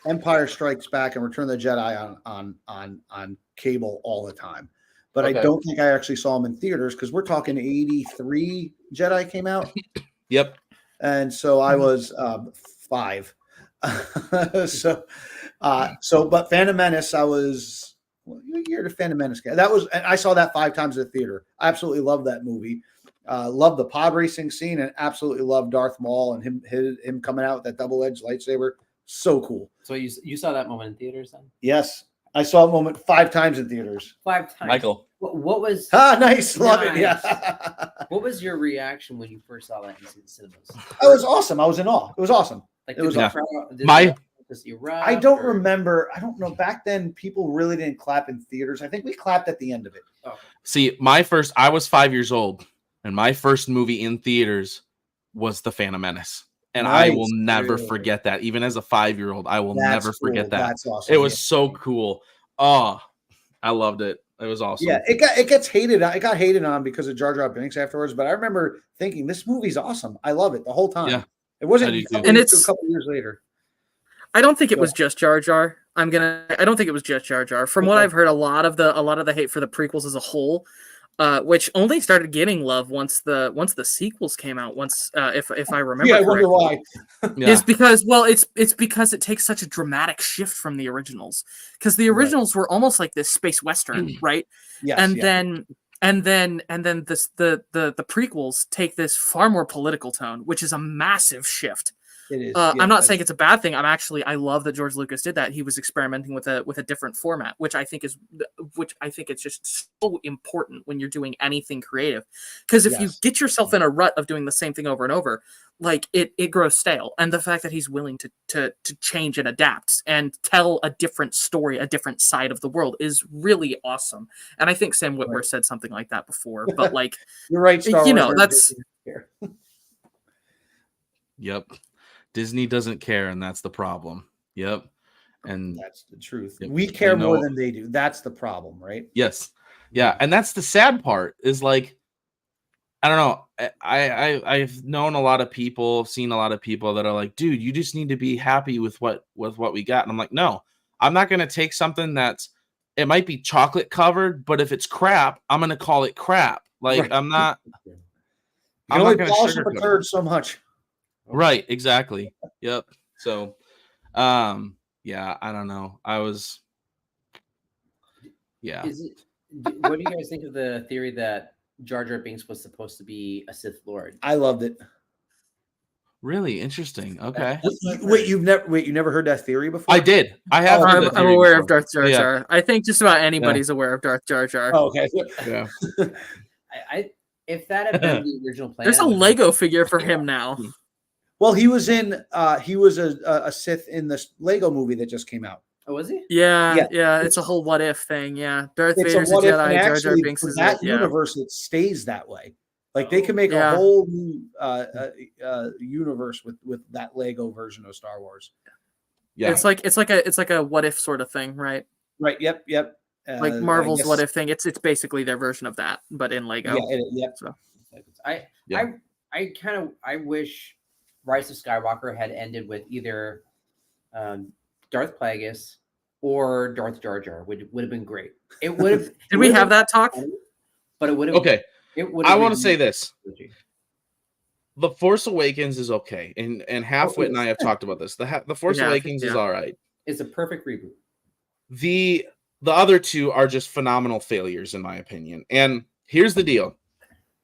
Empire Strikes Back and Return of the Jedi on cable all the time. But I don't think I actually saw them in theaters because we're talking 83 Jedi came out. Yep. And so I was 5. But Phantom Menace, I was what year did Phantom Menace get? That was, and I saw that 5 times at the theater. I absolutely love that movie. Love the pod racing scene and absolutely love Darth Maul and him coming out with that double-edged lightsaber. So cool. So you saw that moment in theaters then? Yes. I saw a moment 5 times in theaters. 5 times. Michael. What was nice. Love it. Nice. Yeah. what was your reaction when you first saw that in cinemas? It was awesome. I was in awe. It was awesome. Like, It was Yeah. I don't remember. I don't know. Back then, people really didn't clap in theaters. I think we clapped at the end of it. See, I was 5 years old, and my first movie in theaters was The Phantom Menace. And I will never forget that. Even as a 5-year-old, I will never forget that. That's awesome. It was so cool. Oh, I loved it. It was awesome. Yeah, it gets hated. It got hated on because of Jar Jar Binks afterwards. But I remember thinking this movie's awesome. I love it the whole time. Yeah, it wasn't I do too. And a it's couple years later. I don't think it was just Jar Jar. I don't think it was just Jar Jar. From what I've heard, a lot of the hate for the prequels as a whole, which only started getting love once the sequels came out. If I remember, Yeah, I correctly, wonder why. is because it's because it takes such a dramatic shift from the originals. Because the originals were almost like this space western, right? Yes, then the prequels take this far more political tone, which is a massive shift. It is. I'm not saying it's a bad thing. I love that George Lucas did that. He was experimenting with a different format, which I think it's just so important when you're doing anything creative. Because if you get yourself in a rut of doing the same thing over and over, like it grows stale. And the fact that he's willing to change and adapt and tell a different story, a different side of the world is really awesome. And I think Sam Witwer said something like that before. But like you're right, Star Wars, that's Yep. Disney doesn't care, and that's the problem. Yep. And that's the truth. Yep. We care more than they do. That's the problem, right? Yes. Yeah. And that's the sad part is like, I don't know. I've known a lot of people, seen a lot of people that are like, dude, you just need to be happy with what we got. And I'm like, no, I'm not going to take something it might be chocolate covered, but if it's crap, I'm going to call it crap. Like I'm not, I'm not going to polish a turd so much. Right, exactly. Yep. So, yeah, I don't know. Yeah. What do you guys think of the theory that Jar Jar Binks was supposed to be a Sith Lord? I loved it. Really interesting. Okay. Wait, you never heard that theory before? I did. I have. I'm aware of Darth Jar Jar. Yeah. I think just about anybody's aware of Darth Jar Jar. Oh, okay. Yeah. If that had been the original plan, there's a Lego figure for him now. Well, he was a Sith in this Lego movie that just came out. Oh, was he? Yeah. It's a whole what if thing. Yeah, Darth Vader's a Jedi. Jar Jar Binks is that universe. It stays that way. Like they can make a whole new universe with that Lego version of Star Wars. Yeah, it's like a what if sort of thing, right? Right. Yep. Like Marvel's what if thing. It's basically their version of that, but in Lego. Yeah. So I wish Rise of Skywalker had ended with either Darth Plagueis or Darth Jar Jar. Would have been great. It would have. Did we have that talk? But it would have. Okay. I want to say this. The Force Awakens is okay, and Halfwit and I have talked about this. The Force Awakens is all right. It's a perfect reboot. The other two are just phenomenal failures, in my opinion. And here's the deal: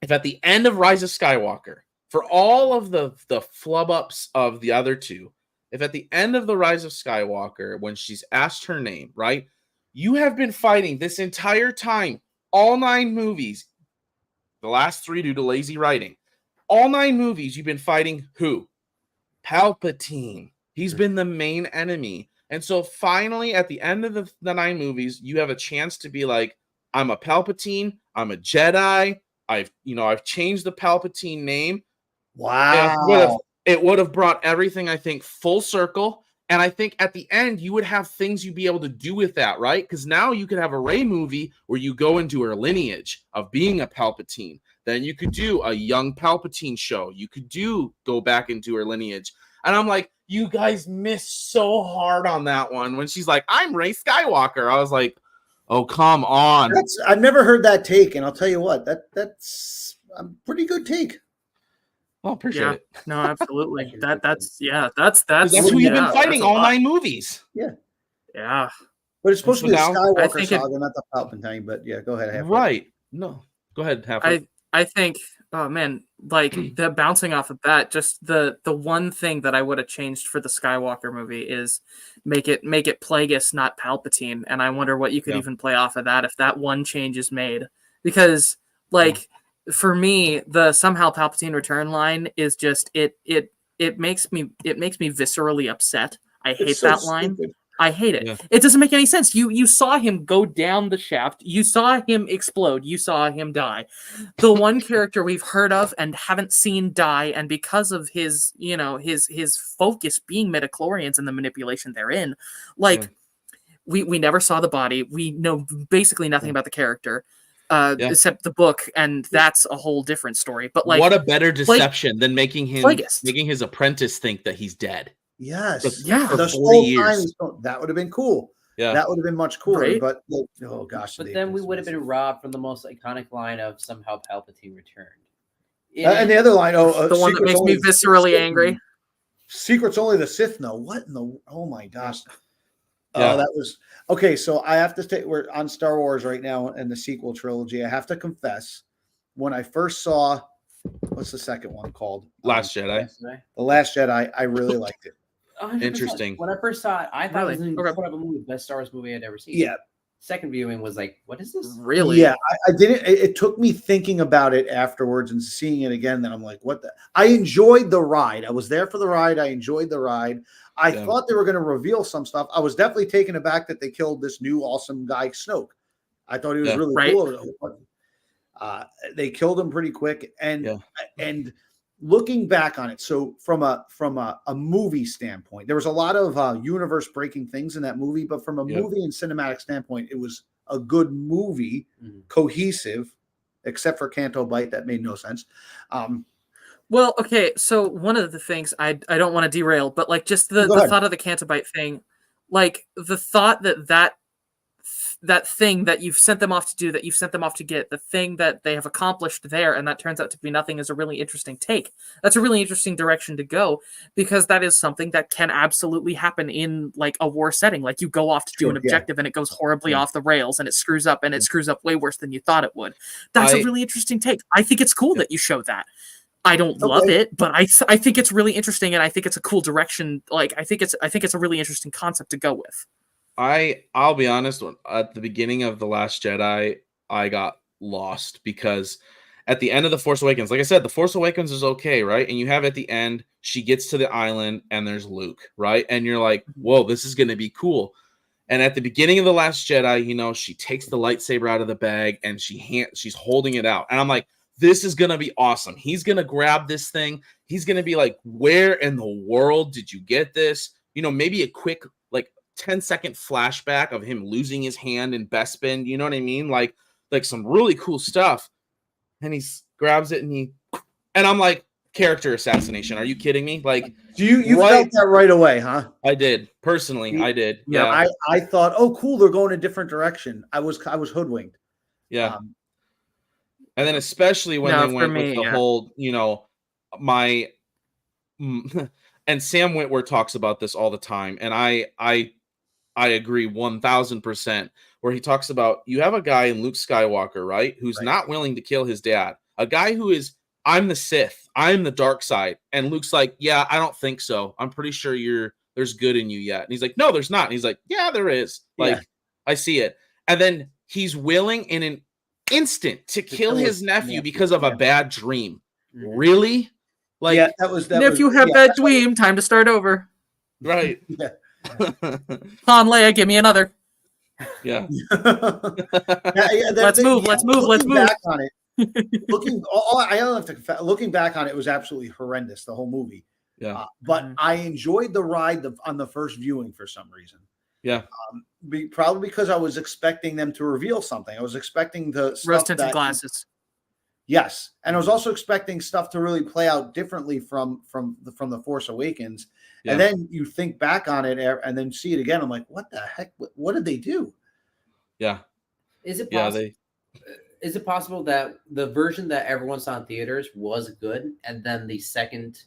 if at the end of Rise of Skywalker, for all of the flub ups of the other two, if at the end of the Rise of Skywalker, when she's asked her name, right, you have been fighting this entire time, all 9 movies, the last 3 due to lazy writing, all 9 movies, you've been fighting who? Palpatine. He's been the main enemy. And so finally, at the end of the 9 movies, you have a chance to be like, I'm a Palpatine. I'm a Jedi. I've changed the Palpatine name. Wow. It would have brought everything, I think, full circle. And I think at the end, you would have things you'd be able to do with that, right? Because now you could have a Rey movie where you go into her lineage of being a Palpatine. Then you could do a young Palpatine show. You could go back into her lineage. And I'm like, you guys missed so hard on that one. When she's like, I'm Rey Skywalker. I was like, oh, come on. I've never heard that take. And I'll tell you what, that's a pretty good take. Oh, appreciate it. No, absolutely. That's who you've been fighting all 9 movies. Yeah. Yeah. But it's supposed to be the now, Skywalker saga, not the Palpatine. But yeah, go ahead. Right. No, go ahead. I think, oh man, like the bouncing off of that, just the one thing that I would have changed for the Skywalker movie is make it Plagueis, not Palpatine. And I wonder what you could even play off of that if that one change is made. Because for me, the somehow Palpatine return line is just it makes me viscerally upset. I hate that line. Stupid. I hate it. Yeah. It doesn't make any sense. You saw him go down the shaft. You saw him explode. You saw him die. The one character we've heard of and haven't seen die, and because of his focus being midichlorians and the manipulation therein, we never saw the body. We know basically nothing about the character. Except the book, and that's a whole different story. But what a better deception than making his apprentice think that he's dead. Yes. For the 40 whole years. time that would have been cool. Yeah. That would have been much cooler. Right? But oh gosh. But then we would have been robbed from the most iconic line of somehow Palpatine returned. And the other line, the one that makes me viscerally angry. Secret's only the Sith know. What in the? Oh my gosh. Yeah. Oh, that was okay. So I have to say, we're on Star Wars right now and the sequel trilogy. I have to confess, when I first saw, what's the second one called? Last Jedi. The Last Jedi. I really liked it. 100%. Interesting. When I first saw it, I thought it was an incredible movie, best Star Wars movie I'd ever seen. Yeah. Second viewing was like, what is this? Really? Yeah, I didn't. It took me thinking about it afterwards and seeing it again. Then I'm like, what the? I enjoyed the ride. I was there for the ride. I enjoyed the ride. I thought they were going to reveal some stuff. I was definitely taken aback that they killed this new awesome guy, Snoke. I thought he was really cool. They killed him pretty quick. And looking back on it, so from a movie standpoint, there was a lot of universe breaking things in that movie, but from a movie and cinematic standpoint, it was a good movie, cohesive, except for Canto Bight. That made no sense. Well, okay, so one of the things I don't want to derail, but like just the thought of the Canto Bight thing, like the thought that thing that you've sent them off to do, that you've sent them off to get, the thing that they have accomplished there, and that turns out to be nothing, is a really interesting take. That's a really interesting direction to go, because that is something that can absolutely happen in like a war setting. Like you go off to do an objective and it goes horribly off the rails and it screws up, and it screws up way worse than you thought it would. That's a really interesting take. I think it's cool that you show that. I don't love it, but I think it's really interesting, and I think it's a cool direction. Like I think it's a really interesting concept to go with. I'll be honest, at the beginning of The Last Jedi, I got lost, because at the end of The Force Awakens, like I said, The Force Awakens is okay, right? And you have at the end, she gets to the island and there's Luke, right? And you're like, whoa, this is going to be cool. And at the beginning of The Last Jedi, she takes the lightsaber out of the bag and she's holding it out. And I'm like, this is going to be awesome. He's going to grab this thing. He's going to be like, where in the world did you get this? Maybe a quick, 10-second flashback of him losing his hand in Bespin. You know what I mean? Like some really cool stuff. And he grabs it and I'm like, character assassination. Are you kidding me? Like, you felt that right away, huh? I did. Personally, I did. Yeah. I thought, oh, cool, they're going a different direction. I was hoodwinked. Yeah. And then especially when they went with the whole, my and Sam Witwer talks about this all the time. And I agree 1000%, where he talks about, you have a guy in Luke Skywalker, right? Who's not willing to kill his dad. A guy who is, I'm the Sith, I'm the dark side. And Luke's like, yeah, I don't think so. I'm pretty sure there's good in you yet. And he's like, no, there's not. And he's like, yeah, there is. I see it. And then he's willing in an instant to kill his nephew because of a bad dream. Really? Like, nephew had bad dream, time to start over. Right. Han, Leia, give me another. Yeah. Let's move. Looking back on it, looking back on it was absolutely horrendous. The whole movie. Yeah. But I enjoyed the ride on the first viewing for some reason. Yeah. Probably because I was expecting them to reveal something. I was expecting the Rose tinted glasses. Yes, and I was also expecting stuff to really play out differently from the Force Awakens. Yeah. And then you think back on it and then see it again. I'm like, what the heck? What did they do? Yeah. Is it possible? Is it possible that the version that everyone saw in theaters was good, and then the second,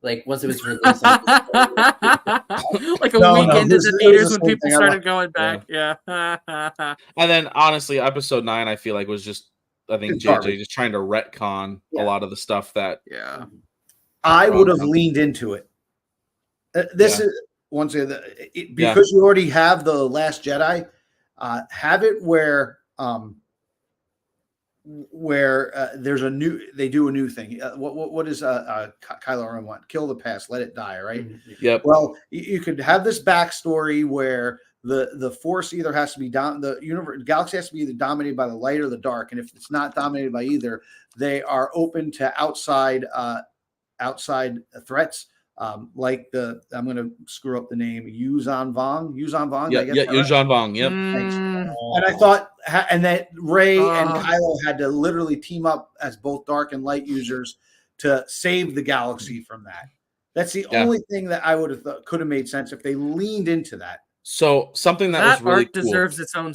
like once it was released, like a week into the theaters when people started going back, yeah. And then honestly, episode 9, I feel like was just, I think JJ just trying to retcon a lot of the stuff that. Yeah. I would have leaned into it. This is once again because you already have the Last Jedi. Have it where there's they do a new thing. What is Kylo Ren want? Kill the past, let it die, right? Yep. Well, you could have this backstory where the Force either has to be the galaxy has to be either dominated by the light or the dark, and if it's not dominated by either, they are open to outside threats. Like I'm going to screw up the name, Yuzan Vong. Yeah, Yuzan Vong. Yep. And I thought, and that Rey and Kylo had to literally team up as both dark and light users to save the galaxy from that. That's the only thing that I would have thought could have made sense if they leaned into that. So something that was really arc deserves its own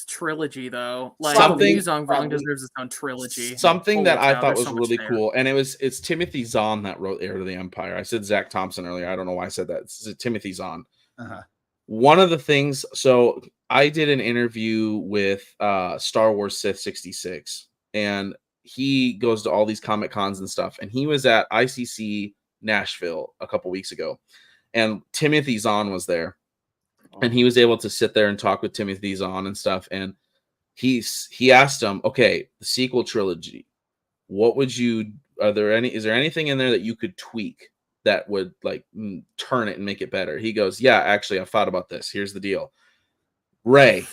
trilogy, though. Like Yuzan Vong deserves its own trilogy. Something that I thought was really cool, and it's Timothy Zahn that wrote Heir to the Empire. I said Zach Thompson earlier. I don't know why I said that. It's Timothy Zahn. One of the things. So I did an interview with Star Wars Sith 66, and he goes to all these Comic Cons and stuff, and he was at ICC Nashville a couple weeks ago, and Timothy Zahn was there. And he was able to sit there and talk with Timothy Zahn and stuff. And he asked him, okay, the sequel trilogy, is there anything in there that you could tweak that would like turn it and make it better? He goes, yeah, actually, I've thought about this. Here's the deal. Rey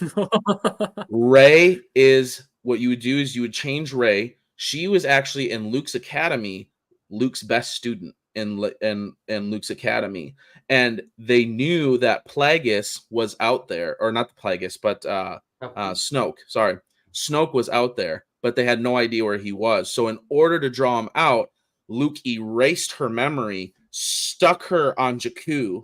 is what you would do is you would change Rey. She was actually in Luke's academy, Luke's best student in Luke's academy. And they knew that Plagueis was out there, or not the Plagueis, but Snoke. Sorry, Snoke was out there, but they had no idea where he was. So in order to draw him out, Luke erased her memory, stuck her on Jakku,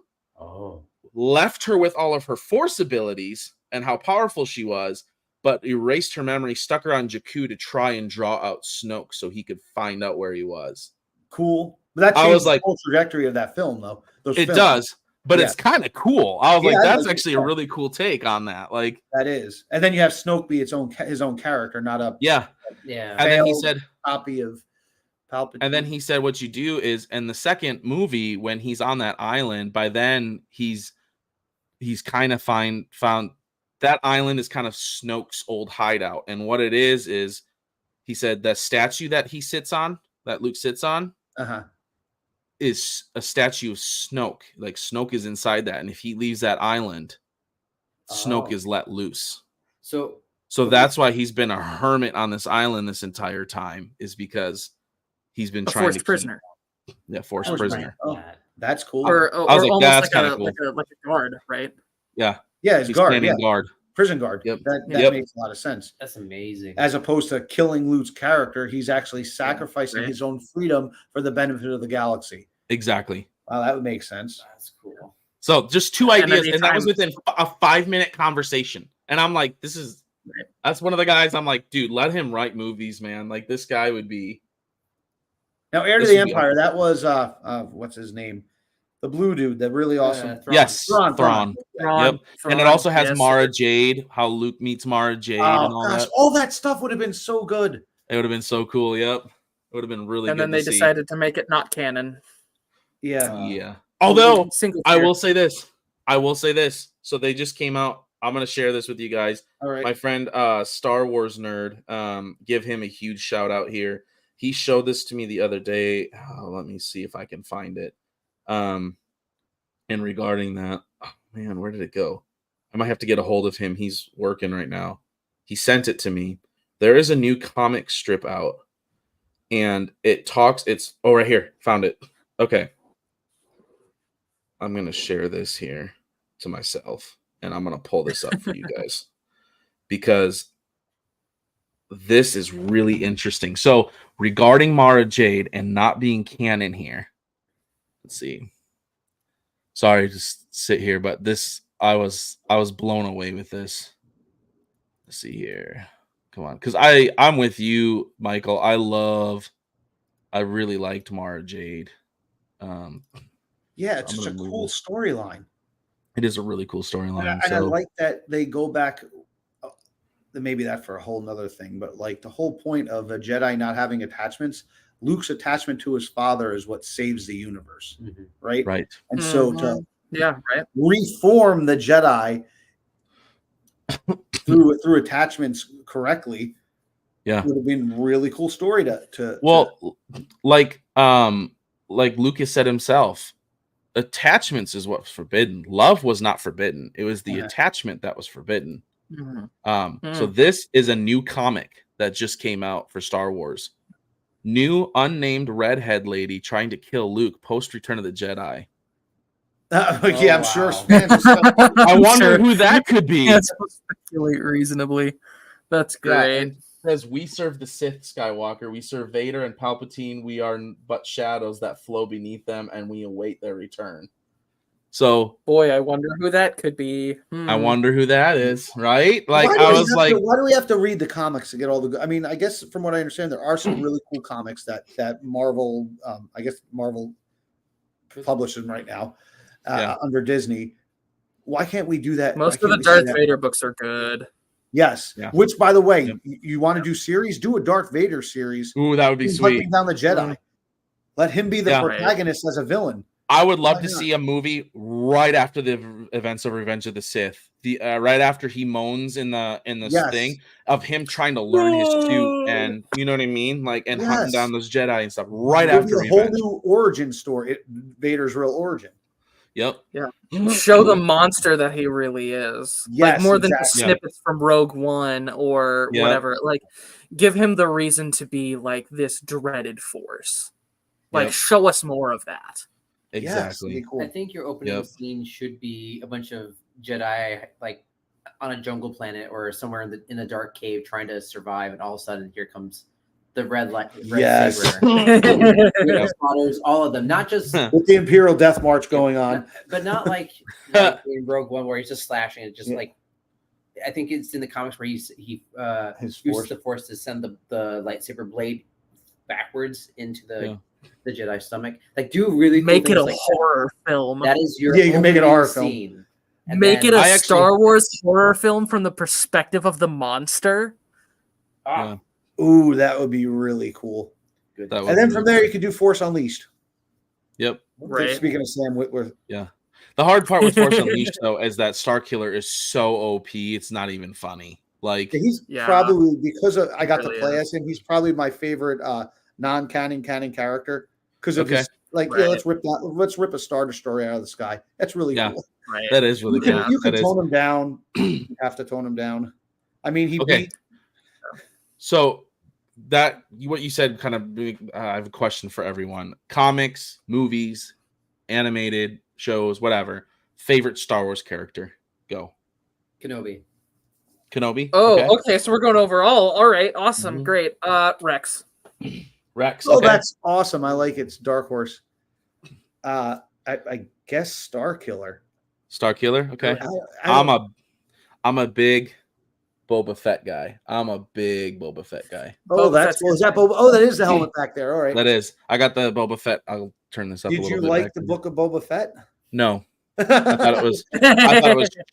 left her with all of her Force abilities and how powerful she was, but erased her memory, stuck her on Jakku to try and draw out Snoke so he could find out where he was. Cool. But that changed the whole trajectory of that film, though. Does, but it's kind of cool. I was like, that's actually a really cool take on that. Like that is, and then you have Snoke be his own character, not a And then he said copy of Palpatine. And then he said, what you do is in the second movie when he's on that island, by then he's kind of found that island is kind of Snoke's old hideout, and what it is he said the statue that he sits on, that Luke sits on, is a statue of Snoke. Like Snoke is inside that, and if he leaves that island, Snoke is let loose. So that's why he's been a hermit on this island this entire time, is because he's been trying to prisoner. Forced prisoner. Oh, that's cool. Or almost like a guard, right? Yeah. Yeah, he's guard. Guard. Prison guard. Yep. That makes a lot of sense. That's amazing. As opposed to killing Luke's character, he's actually sacrificing his own freedom for the benefit of the galaxy. Exactly. Wow, that would make sense. That's cool. So just two ideas, and that was within a 5-minute conversation. And I'm like, that's one of the guys. I'm like, dude, let him write movies, man. Like this guy would be. Now, Heir to the Empire. That was what's his name? The blue dude, that really awesome. Thrawn. Yep. And it also has Mara Jade, how Luke meets Mara Jade and all that. All that stuff would have been so good. It would have been so cool. Yep. It would have been really good. And then they decided to make it not canon. Yeah. Although I will say this. So they just came out. I'm going to share this with you guys. All right. My friend, Star Wars nerd, give him a huge shout out here. He showed this to me the other day. Let me see if I can find it. And regarding that, oh man, where did it go? I might have to get a hold of him. He's working right now. He sent it to me. There is a new comic strip out, and it's right here. Found it. Okay. I'm going to share this here to myself, and I'm going to pull this up for you guys because this is really interesting. So regarding Mara Jade and not being canon here, let's see. Sorry, just sit here, but this I was blown away with this. Let's see here. Come on, because I'm with you, Michael. I really liked Mara Jade. Yeah, it's just a cool storyline. It is a really cool storyline. And I like that they go back. Maybe that for a whole nother thing, but like the whole point of a Jedi not having attachments, Luke's attachment to his father is what saves the universe, right? Right. And so to reform the Jedi through attachments correctly, would have been really cool story like Lucas said himself, attachments is what's forbidden. Love was not forbidden. It was the attachment that was forbidden. So this is a new comic that just came out for Star Wars. New unnamed redhead lady trying to kill Luke post Return of the Jedi. I'm sure. I wonder who that could be. That's speculate reasonably. That's great. It says, we serve the Sith, Skywalker. We serve Vader and Palpatine. We are but shadows that flow beneath them, and we await their return. So, boy, I wonder who that could be. I wonder who that is, right? Like, why do we have to read the comics to get all the? I mean, I guess from what I understand, there are some really cool comics that Marvel, Marvel publishes right now under Disney. Why can't we do that? Most of the Darth Vader books are good. Yes. Yeah. Which, by the way, you want to do series? Do a Darth Vader series. Ooh, that would be sweet. Hunting down the Jedi. Let him be the protagonist as a villain. I would love to see a movie right after the events of Revenge of the Sith. Right after he moans in the thing of him trying to learn his suit, and you know what I mean, like hunting down those Jedi and stuff. Right after a whole new origin story, Vader's real origin. Yep. Yeah. Show the monster that he really is. Like more than snippets from Rogue One or whatever. Like, give him the reason to be like this dreaded force. Like, show us more of that. Exactly. Yes, cool. I think your opening scene should be a bunch of Jedi like on a jungle planet or somewhere in the dark cave trying to survive, and all of a sudden here comes the red saber. Spotters, all of them, not just with the Imperial Death March going on, but not like in Rogue One where he's just slashing it. Just like I think it's in the comics where he uses the Force to send the lightsaber blade backwards into the Jedi stomach. Like, do really make it a horror film. That is your you can make it a horror scene. film. And make it a Star Wars horror film from the perspective of the monster. Ooh, that would be really cool. Good. And then from there, you could do Force Unleashed. Yep. Right. Speaking of Sam Witwer. Yeah. The hard part with Force Unleashed, though, is that Starkiller is so OP, it's not even funny. Like, he's probably, because I got to play as him, he's probably my favorite non-canon character because of his let's rip a Star Destroyer out of the sky. That's really cool. Right. That is really cool. You can tone him down. You have to tone him down. I mean, he beat. So that what you said kind of I have a question for everyone. Comics, movies, animated shows, whatever. Favorite Star Wars character? Go. Kenobi. Oh, okay. So we're going overall. All right. Awesome. Great. Rex. Oh, that's awesome. I like it. It's Dark Horse. I guess Starkiller. Okay. I'm a big Boba Fett guy. Oh, that's cool. Is that Boba? Oh, that is the helmet back there. All right. That is. I got the Boba Fett. I'll turn this up. Did you like the book of Boba Fett? No. I thought it was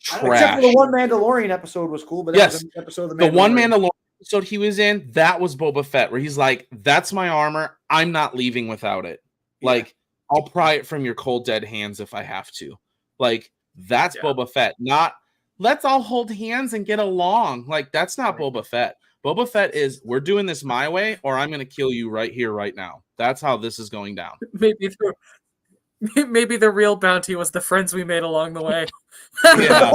trash. Except for the one Mandalorian episode was cool, but that was an episode of the one Mandalorian episode he was in, that was Boba Fett, where he's like, "That's my armor. I'm not leaving without it. Like, I'll pry it from your cold dead hands if I have to." Like, that's Boba Fett. Not let's all hold hands and get along. Like, that's not Boba Fett. Boba Fett is, we're doing this my way, or I'm going to kill you right here, right now. That's how this is going down. Maybe the real bounty was the friends we made along the way. Yeah.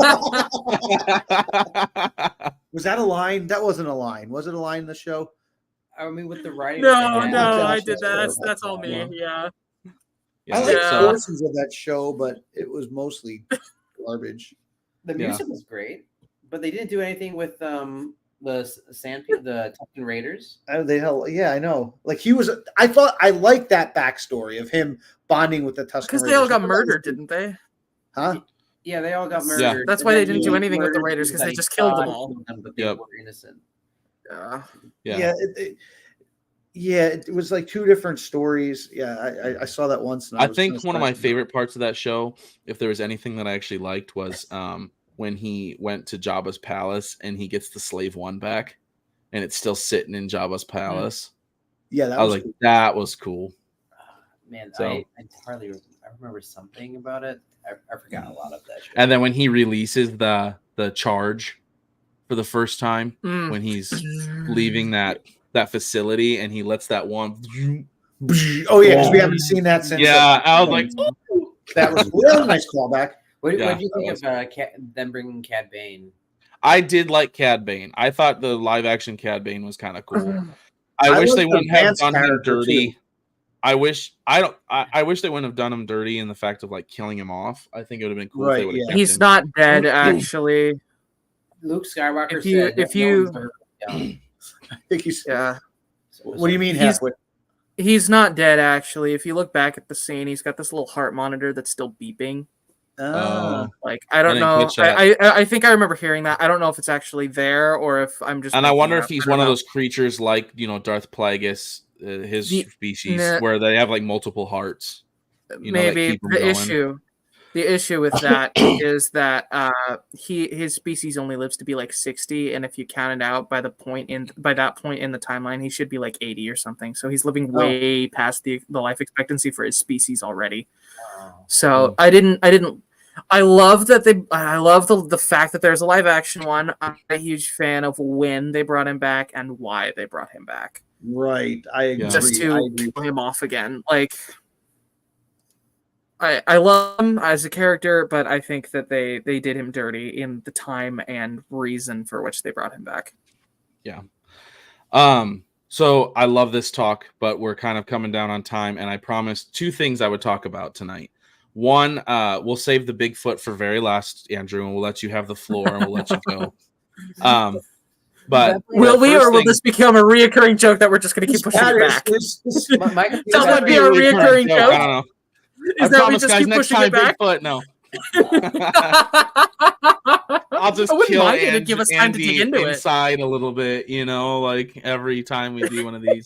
Was that a line? That wasn't a line. Was it a line in the show? I mean, with the writing. No, Yeah. I did that. That's all me. Yeah. I like Yeah. portions of that show, but it was mostly garbage. The music was great, but they didn't do anything with the Tusken Raiders. Yeah, I know. Like he was. I thought I liked that backstory of him bonding with the Tusken Because Raiders. they all got murdered, didn't they? Huh? Yeah, they all got Yeah. murdered. That's And why they then didn't he do anything with the murdered Raiders, people because they that he just killed them thought all. killed them, but they Yep. were innocent. Yeah. Yeah, it was like two different stories. Yeah, I saw that once. And I was think kinda one of my sad. favorite parts of that show, if there was anything that I actually liked, was when he went to Jabba's palace and he gets the Slave One back, and it's still sitting in Jabba's palace. Yeah, that I was was like, cool. that was cool. Man, So- I remember something about it. I forgot a lot of that shit. And then when he releases the charge for the first time, Mm. when he's leaving that facility and he lets that one. Oh yeah, because we haven't seen that since. Yeah, I was like, that was cool. That was a nice callback. What Yeah, do you think that of them bringing Cad Bane? I did like Cad Bane. I thought the live action Cad Bane was kind of cool. I I wish like they the wouldn't have Vance done him character, dirty. too. I wish they wouldn't have done him dirty in the fact of like killing him off. I think it would have been cool if they Right, would have yeah. kept He's him. not dead, actually. Luke Skywalker If you- said, if "No you- one's ever down." I think he's. Yeah. What do you mean, He's- halfway? He's not dead, actually. If you look back at the scene, he's got this little heart monitor that's still beeping. Like, I don't didn't know. catch that. I think I remember hearing that. I don't know if it's actually there or if I'm just. And I making wonder it if up. he's I don't one of know. those creatures like Darth Plagueis, his The- species, nah. where they have like multiple hearts. that Maybe keep 'em the going. issue with that is that his species only lives to be like 60, and if you count it out by that point in the timeline, he should be like 80 or something. So he's living way past the life expectancy for his species already. So I love that I love the fact that there's a live action one. I'm a huge fan of when they brought him back and why they brought him back. Right, I agree. Just I to agree. kill him off again. Like, I love him as a character, but I think that they did him dirty in the time and reason for which they brought him back. Yeah. So I love this talk, but we're kind of coming down on time, and I promised two things I would talk about tonight. One, we'll save the Bigfoot for very last, Andrew, and we'll let you have the floor and we'll let you go. But Will we, first or will thing- this become a reoccurring joke that we're just going to keep pushing it back? My That computer would be a reoccurring joke. I don't know. Is I that we promise, just guys, keep next pushing time it back? Bigfoot, no. I'll just I wouldn't kill mind it to give us time to Andy dig into it. inside a little bit, like every time we do one of these.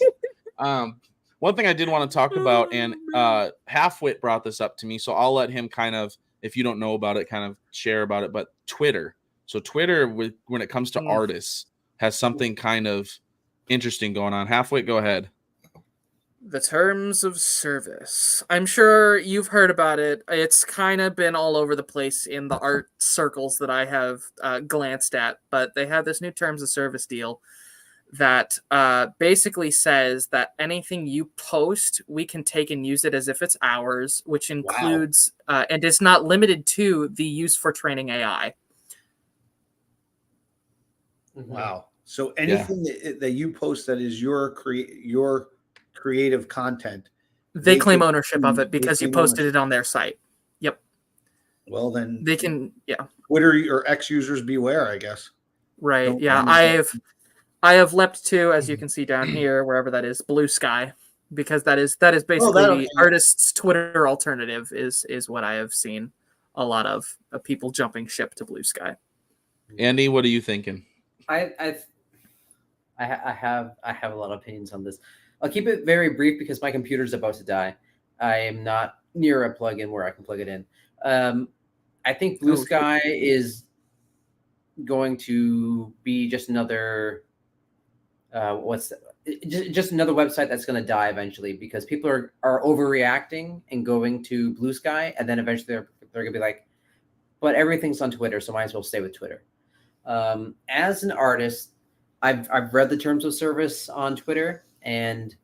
One thing I did want to talk about, and Halfwit brought this up to me, so I'll let him kind of, if you don't know about it, kind of share about it. But Twitter. So Twitter, when it comes to artists, has something kind of interesting going on. Halfwit, go ahead. The terms of service. I'm sure you've heard about it. It's kind of been all over the place in the art circles that I have glanced at, but they have this new terms of service deal that basically says that anything you post, we can take and use it as if it's ours, which includes and is not limited to the use for training AI. Wow. So anything that you post that is your creative content, They claim can- ownership of it because you claim posted ownership. it on their site. Yep. Well, then They can, yeah. Twitter or X users beware, I guess. Right. Don't Yeah. use I have leapt to, as you can see down here, wherever that is, Blue Sky, because that is basically the artist's Twitter alternative is what I have seen a lot of people jumping ship to Blue Sky. Andy, what are you thinking? I have a lot of opinions on this. I'll keep it very brief because my computer's about to die. I am not near a plug-in where I can plug it in. I think Blue Sky is going to be just another just another website that's going to die eventually because people are overreacting and going to Blue Sky, and then eventually they're going to be like, but everything's on Twitter, so might as well stay with Twitter. As an artist, I've read the terms of service on Twitter, and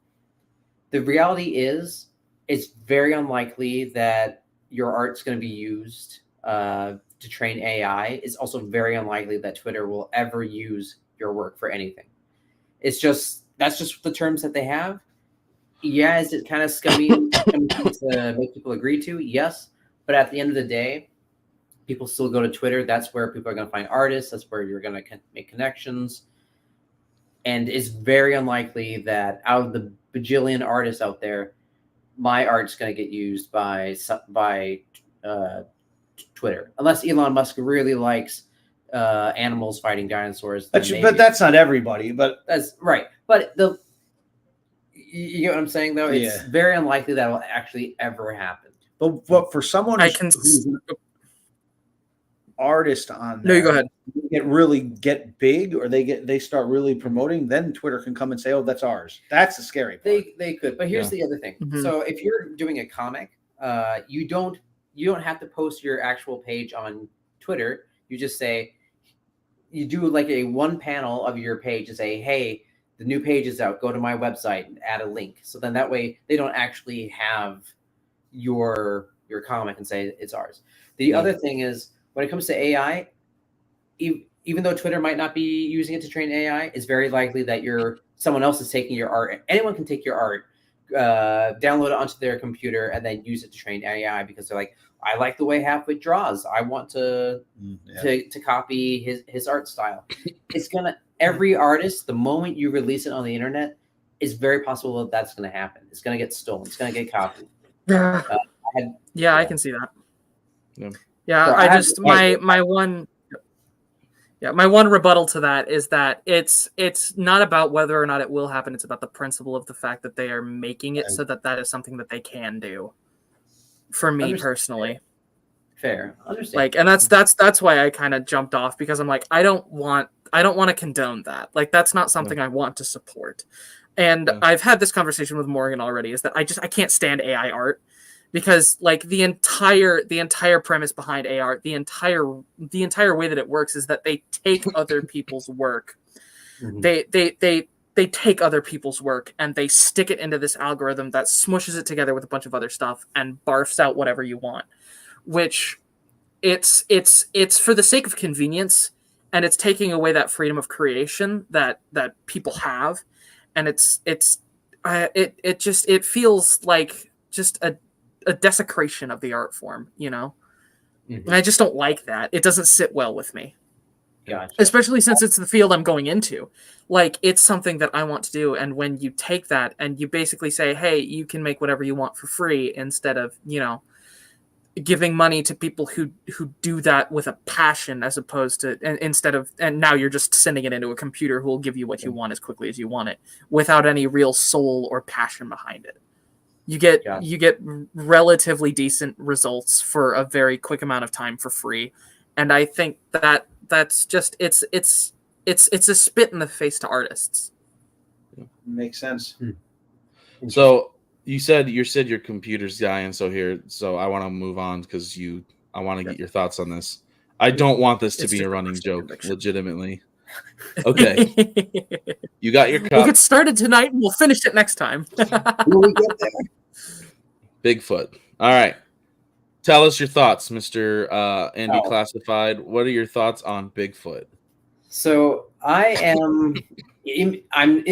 the reality is it's very unlikely that your art's going to be used to train AI. It's also very unlikely that Twitter will ever use your work for anything. That's just the terms that they have. Yeah, is it kind of scummy to make people agree to? Yes, but at the end of the day, people still go to Twitter. That's where people are going to find artists. That's where you're going to make connections. And it's very unlikely that out of the bajillion artists out there, my art's going to get used by Twitter, unless Elon Musk really likes animals fighting dinosaurs. But that's not everybody. But that's right. But you get what I'm saying, though. It's very unlikely that will actually ever happen. But for someone who's an artist on there, no, you go ahead. Get big, or they start really promoting, then Twitter can come and say, "Oh, that's ours." That's the scary part. They could, but here's the other thing. Mm-hmm. So if you're doing a comic, you don't have to post your actual page on Twitter. You just say, you do like a one panel of your page and say, "Hey, the new page is out. Go to my website and add a link." So then that way they don't actually have your comic and say it's ours. The other thing is, when it comes to AI, even though Twitter might not be using it to train AI, it's very likely that someone else is taking your art. Anyone can take your art, download it onto their computer, and then use it to train AI because they're like, I like the way Halfwit draws. I want to copy his art style. It's every artist, the moment you release it on the internet, it's very possible that that's going to happen. It's going to get stolen. It's going to get copied. I can see that. Yeah. Yeah, So my one rebuttal to that is that it's not about whether or not it will happen. It's about the principle of the fact that they are making it so that is something that they can do. For me personally, fair, understand. Like, and that's why I kind of jumped off, because I'm like, I don't want to condone that. Like, that's not something I want to support. And I've had this conversation with Morgan already. Is that I can't stand AI art. Because like the entire premise behind AR, the entire way that it works is that they take other people's work, they take other people's work and they stick it into this algorithm that smushes it together with a bunch of other stuff and barfs out whatever you want. Which it's for the sake of convenience, and it's taking away that freedom of creation that people have, and it feels like just a desecration of the art form, you know? And I just don't like that. It doesn't sit well with me. Gotcha. Especially since it's the field I'm going into. Like, it's something that I want to do, and when you take that and you basically say, hey, you can make whatever you want for free, instead of, giving money to people who do that with a passion, as opposed to, and now you're just sending it into a computer who will give you what you want as quickly as you want it, without any real soul or passion behind it. You get relatively decent results for a very quick amount of time for free, and I think that's just it's a spit in the face to artists. Makes sense. So you said you're computer's guy, and so I want to move on because I want to get your thoughts on this. I don't want this to be a running joke, legitimately. Okay, you got your cup. We'll get started tonight, and we'll finish it next time. Will we get there? Bigfoot. All right. Tell us your thoughts, Mr. Andy Classified. What are your thoughts on Bigfoot? So I'm in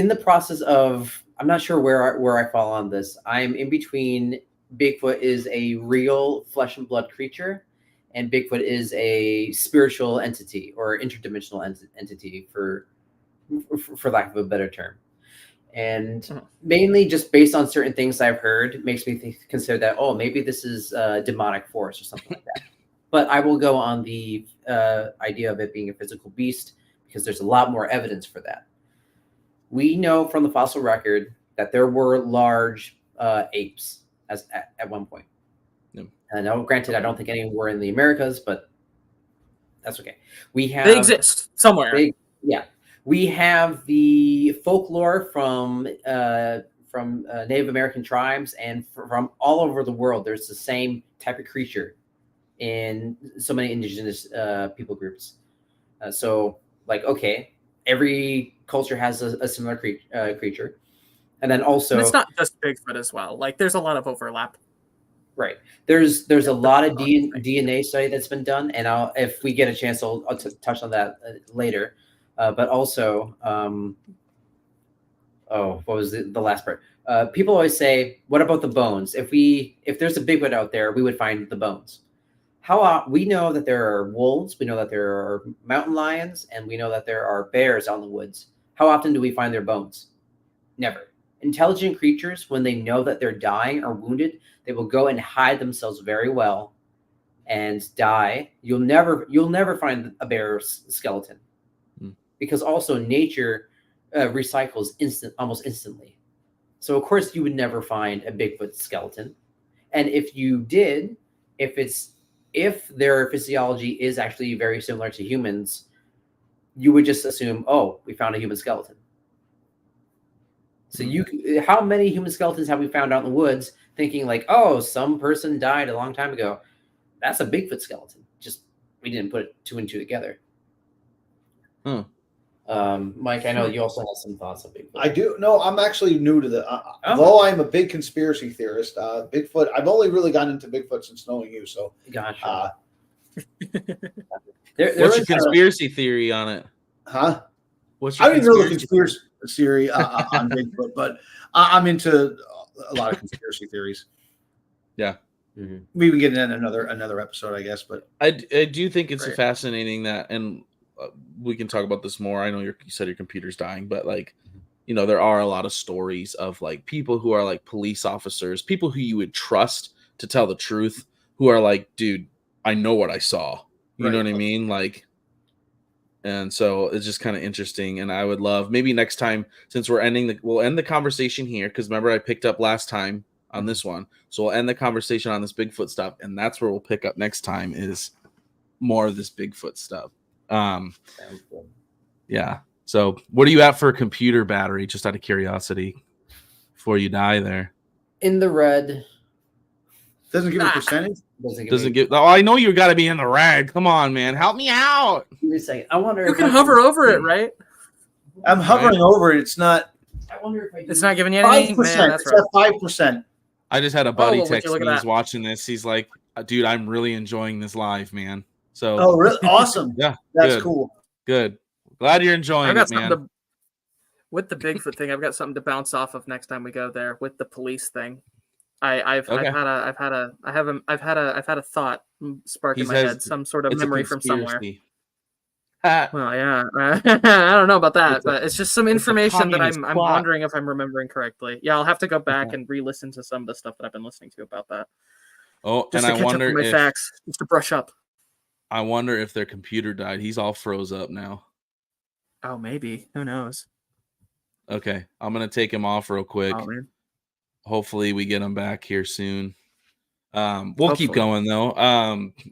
the process of, I'm not sure where I fall on this. I'm in between Bigfoot is a real flesh and blood creature, and Bigfoot is a spiritual entity or interdimensional entity, for lack of a better term. And mainly just based on certain things I've heard makes me consider that, oh, maybe this is a demonic force or something like that. But I will go on the idea of it being a physical beast, because there's a lot more evidence for that. We know from the fossil record that there were large apes at one point. Yeah. Now, granted, I don't think any were in the Americas, but that's okay. They exist somewhere. We have the folklore from Native American tribes and from all over the world. There's the same type of creature in so many indigenous people groups. So, like, okay, every culture has a similar creature. And then also, and it's not just Bigfoot as well. Like there's a lot of overlap. right, there's a lot of Thing. DNA study that's been done, and if we get a chance, I'll touch on that later. But also, what was the last part? People always say, "What about the bones? If there's a Bigfoot out there, we would find the bones." We know that there are wolves, we know that there are mountain lions, and we know that there are bears out in the woods. How often do we find their bones? Never. Intelligent creatures, when they know that they're dying or wounded, they will go and hide themselves very well and die. You'll never find a bear skeleton, because also nature recycles almost instantly. So of course you would never find a Bigfoot skeleton, and if you did, if their physiology is actually very similar to humans, you would just assume, oh, we found a human skeleton. So how many human skeletons have we found out in the woods thinking like, oh, some person died a long time ago? That's a Bigfoot skeleton. Just we didn't put two and two together. Mike, I know you also have some thoughts on Bigfoot. I do. No, I'm actually new to though I'm a big conspiracy theorist. Bigfoot. I've only really gotten into Bigfoot since knowing you. So, gotcha. What's your conspiracy theory on it? Huh? What's your I didn't know the conspiracy theory on Bigfoot, but I'm into a lot of conspiracy theories. Yeah. Mm-hmm. We can get in another episode, I guess. But I do think it's fascinating that, and we can talk about this more. I know you said your computer's dying, but like, you know, there are a lot of stories of like people who are like police officers, people who you would trust to tell the truth, who are like, dude, I know what I saw. You know what I mean? Like, and so it's just kind of interesting. And I would love maybe next time, since we'll end the conversation here. Cause remember I picked up last time on this one. So we'll end the conversation on this Bigfoot stuff. And that's where we'll pick up next time is more of this Bigfoot stuff. Yeah. So what are you at for a computer battery? Just out of curiosity before you die there. In the red. Doesn't give a percentage. Doesn't give. Oh, I know you got to be in the red. Come on, man, help me out. Give me a second. I wonder. You can hover over it, right? I'm hovering over it. It's not. I wonder if it's not giving you anything. 5%. It's at 5%. I just had a buddy text me. He's watching this. He's like, "Dude, I'm really enjoying this live, man." So. Oh, really? Awesome. Yeah, that's good. Cool. Good. Glad you're enjoying it, man. With the Bigfoot thing, I've got something to bounce off of next time we go there with the police thing. I've had a thought spark in my head, some sort of memory from somewhere. Well, yeah, I don't know about that, but it's just some information that I'm wondering if I'm remembering correctly. Yeah, I'll have to go back and re-listen to some of the stuff that I've been listening to about that. Oh, just and to catch up with my facts, just to brush up. I wonder if their computer died. He's all froze up now. Oh, maybe. Who knows? Okay, I'm gonna take him off real quick. Oh, man. Hopefully we get him back here soon. We'll keep going though.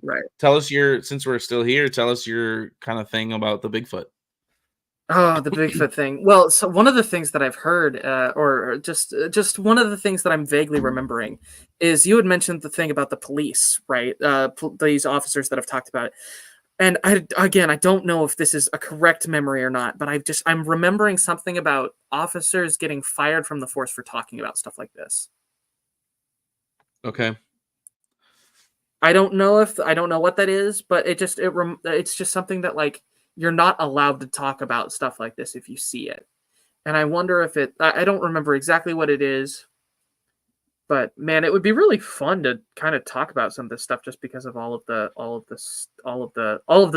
Right. Tell us since we're still here, tell us your kind of thing about the Bigfoot. Oh, the Bigfoot thing. Well, so one of the things that I've heard, or just one of the things that I'm vaguely remembering, is you had mentioned the thing about the police, right? These officers that have talked about it. And I don't know if this is a correct memory or not, but I'm remembering something about officers getting fired from the force for talking about stuff like this. Okay. I don't know what that is, but it's just something that like you're not allowed to talk about stuff like this if you see it. And I wonder if I don't remember exactly what it is. But man, it would be really fun to kind of talk about some of this stuff just because of all of the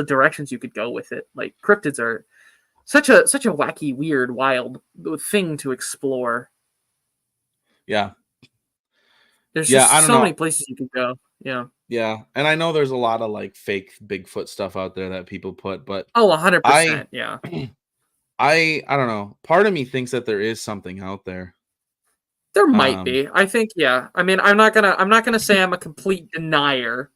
directions you could go with it. Like cryptids are such a wacky, weird, wild thing to explore. Yeah. There's just so many places you could go. Yeah. Yeah. And I know there's a lot of like fake Bigfoot stuff out there that people put, but 100%. Yeah. I don't know. Part of me thinks that there is something out there. There might be. I think, yeah. I mean, I'm not gonna say I'm a complete denier,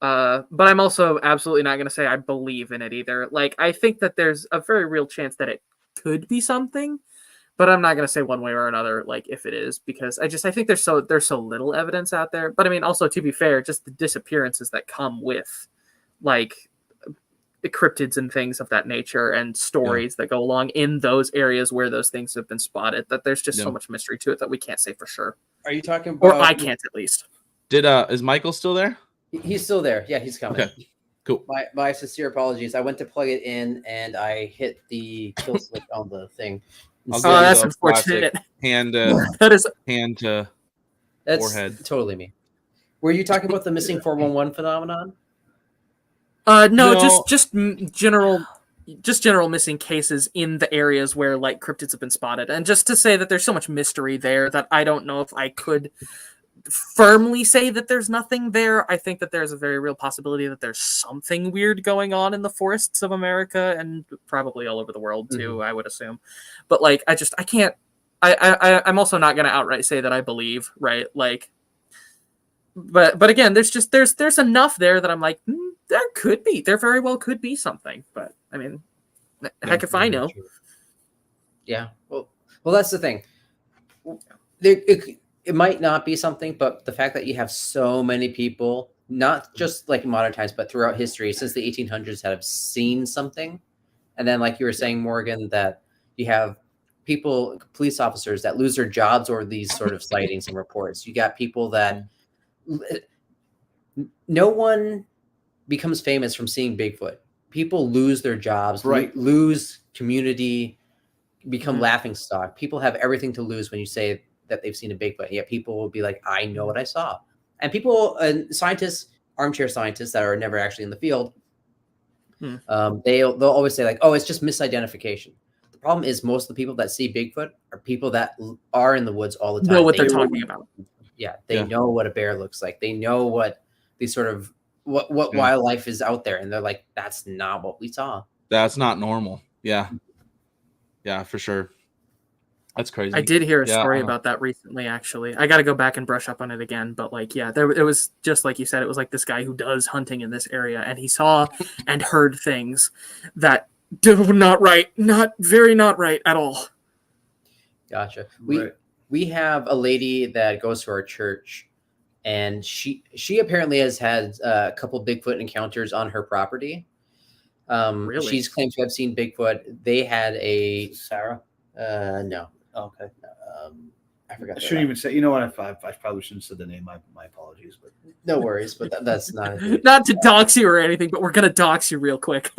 but I'm also absolutely not gonna say I believe in it either. Like, I think that there's a very real chance that it could be something, but I'm not gonna say one way or another, like if it is, because I think there's so little evidence out there. But I mean, also to be fair, just the disappearances that come with, like, cryptids and things of that nature and stories that go along in those areas where those things have been spotted, that there's just so much mystery to it that we can't say for sure. Are you talking about? Or I can't, at least. Is Michael still there? He's still there. Yeah, he's coming. Okay, cool. My sincere apologies. I went to plug it in and I hit the kill switch on the thing. I'll Oh, that's unfortunate. Hand to That's forehead. Totally me. Were you talking about the missing 411 phenomenon? No, just general missing cases in the areas where like cryptids have been spotted, and just to say that there's so much mystery there that I don't know if I could firmly say that there's nothing there. I think that there's a very real possibility that there's something weird going on in the forests of America and probably all over the world too, I would assume. But like, I can't. I'm also not going to outright say that I believe, right? Like, but again, there's enough there that I'm like, there very well could be something. But I mean, heck if I know. Yeah. Well, that's the thing. It might not be something, but the fact that you have so many people, not just like in modern times, but throughout history, since the 1800s, have seen something. And then, like you were saying, Morgan, that you have people, police officers that lose their jobs over these sort of sightings and reports. You got people that no one becomes famous from seeing Bigfoot. People lose their jobs, lose community, become laughing stock. People have everything to lose when you say that they've seen a Bigfoot. Yet people will be like, I know what I saw. And people, scientists, armchair scientists that are never actually in the field, they'll always say like, oh, it's just misidentification. The problem is most of the people that see Bigfoot are people that are in the woods all the time. Know what they're talking about. Yeah, they know what a bear looks like. They know what these sort of what wildlife is out there, and they're like, that's not what we saw. That's not normal. Yeah, for sure. That's crazy. I did hear a story about that recently, actually. I got to go back and brush up on it again. But like, it was just like you said, it was like this guy who does hunting in this area, and he saw and heard things that not right at all. Gotcha. We have a lady that goes to our church, and she apparently has had a couple Bigfoot encounters on her property. Really? She's claimed to have seen Bigfoot. They had a Sarah. No. Oh, okay. I forgot. I shouldn't even say. You know what? I probably shouldn't have said the name. My apologies, but no worries. But that's not not to dox you or anything. But we're gonna dox you real quick.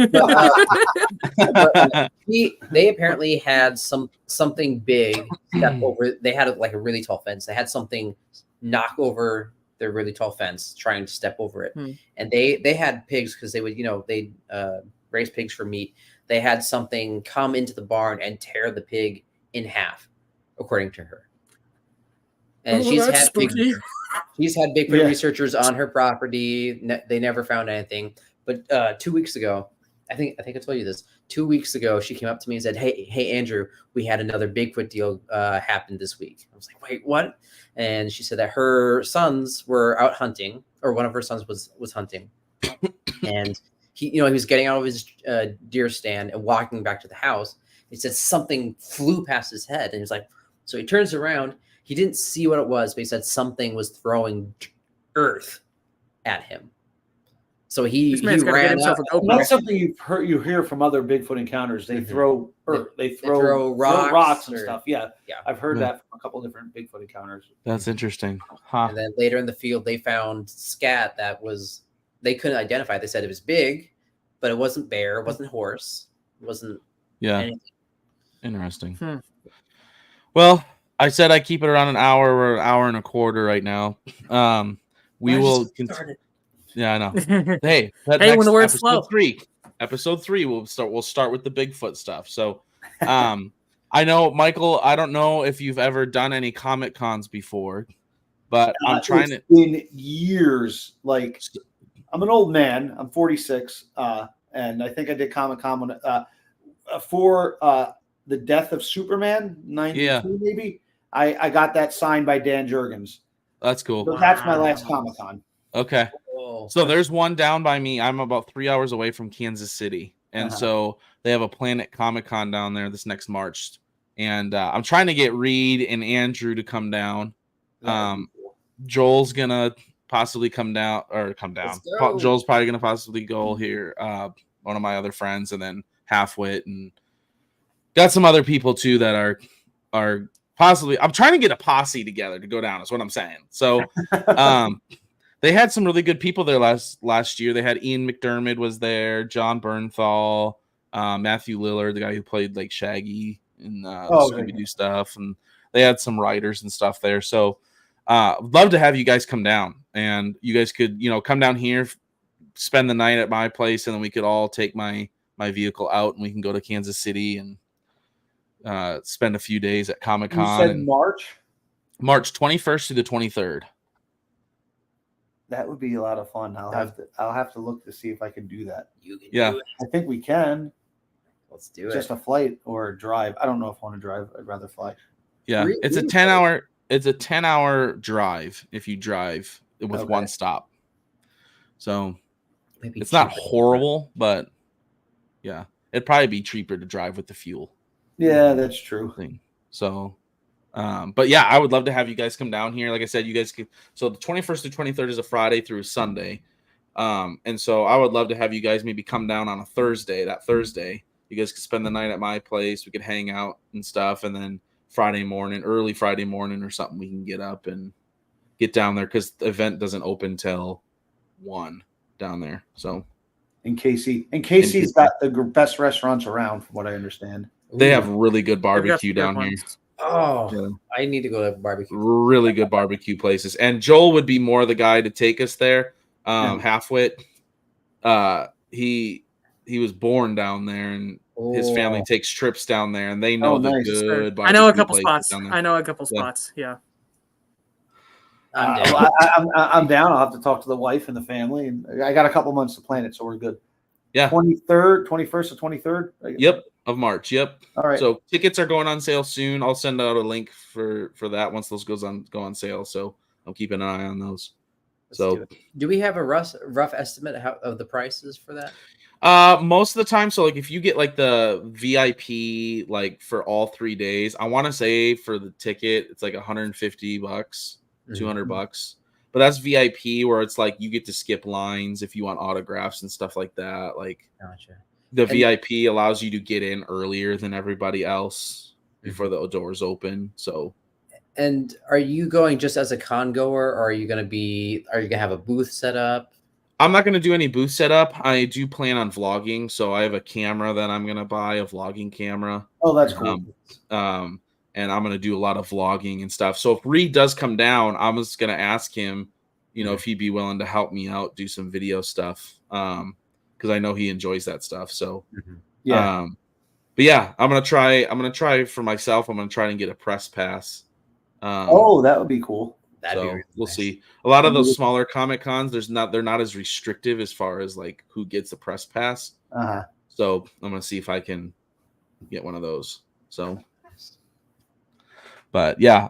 They apparently had something big step over. They had like a really tall fence. They had something knock over their really tall fence, trying to step over it. And they had pigs because they would they raise pigs for meat. They had something come into the barn and tear the pig in half, according to her. And she's had Bigfoot researchers on her property. They never found anything. But 2 weeks ago, I think I told you this. 2 weeks ago, she came up to me and said, "Hey, Andrew, we had another Bigfoot deal happen this week." I was like, "Wait, what?" And she said that her sons were out hunting, or one of her sons was hunting, and he was getting out of his deer stand and walking back to the house. He said something flew past his head, and he was like, so he turns around. He didn't see what it was, but he said something was throwing earth at him. So he ran up. That's something you hear from other Bigfoot encounters. They throw earth, they throw rocks and stuff. Yeah, I've heard that from a couple of different Bigfoot encounters. That's interesting. Huh. And then later in the field, they found scat that they couldn't identify. They said it was big, but it wasn't bear, it wasn't horse, it wasn't anything. Interesting. Well, I said I keep it around an hour. We're an hour and a quarter right now. We will. Yeah, I know. Hey, when the word's flow. Episode 3, we'll start with the Bigfoot stuff. So, I know, Michael. I don't know if you've ever done any Comic Cons before, but I'm trying to. In years, like I'm an old man. I'm 46, and I think I did Comic Con for the death of Superman, 92 maybe. I got that signed by Dan Jurgens. That's cool. So that's my last Comic Con. Okay. So there's one down by me. I'm about 3 hours away from Kansas City. And so they have a Planet Comic Con down there this next March. And I'm trying to get Reed and Andrew to come down. Joel's going to possibly come down. Joel's probably going to possibly go here. one of my other friends, and then Halfwit, and got some other people too that are possibly. I'm trying to get a posse together to go down. Is what I'm saying. So, they had some really good people there last year. They had Ian McDermott was there, John Bernthal, Matthew Lillard, the guy who played like Shaggy in Scooby-Doo stuff, and they had some writers and stuff there. So love to have you guys come down, and you guys could come down here, spend the night at my place, and then we could all take my vehicle out and we can go to Kansas City and spend a few days at Comic-Con. You said March 21st through the 23rd. That would be a lot of fun. I'll have to look to see if I can do that. You can Yeah. do it. I think we can. Let's do it. Just a flight or a drive. I don't know if I want to drive. I'd rather fly. Yeah, it's a 10-hour drive if you drive with one stop. So Maybe it's not horrible, but yeah, it'd probably be cheaper to drive with the fuel. Yeah, that's true. So, but yeah, I would love to have you guys come down here. Like I said, you guys could. So the 21st to 23rd is a Friday through a Sunday, and so I would love to have you guys maybe come down on a Thursday. That Thursday, you guys could spend the night at my place. We could hang out and stuff, and then early Friday morning or something, we can get up and get down there because the event doesn't open till 1 down there. So, and Casey's got the best restaurants around, from what I understand. They have really good barbecue down here. Oh, yeah. I need to go to barbecue. Really good barbecue places. And Joel would be more the guy to take us there. Halfwit. He was born down there, and his family takes trips down there, and they know the good barbecue. I know a couple spots. Yeah. I'm down. I'll have to talk to the wife and the family, and I got a couple months to plan it, so we're good. Yeah. 23rd, 21st, or 23rd. Yep, of March. Yep. All right. So tickets are going on sale soon. I'll send out a link for that once those go on sale. So I'm keeping an eye on those. Do we have a rough estimate of the prices for that? Most of the time, so like if you get like the VIP, like for all 3 days, I want to say for the ticket it's like $150, $200, but that's VIP, where it's like you get to skip lines if you want autographs and stuff like that. Like, gotcha. The VIP allows you to get in earlier than everybody else before the doors open. So, and are you going just as a con goer, or are you going to have a booth set up? I'm not going to do any booth setup. I do plan on vlogging, so I have a camera that I'm going to buy, a vlogging camera. Oh, that's cool. And I'm going to do a lot of vlogging and stuff. So if Reed does come down, I'm just going to ask him, if he'd be willing to help me out, do some video stuff. Because I know he enjoys that stuff. So, yeah. But yeah, I'm going to try for myself. I'm going to try and get a press pass. That would be cool. That'd be really we'll nice. see. A lot of those smaller Comic Cons, they're not as restrictive as far as like who gets the press pass. So I'm going to see if I can get one of those. So, but yeah,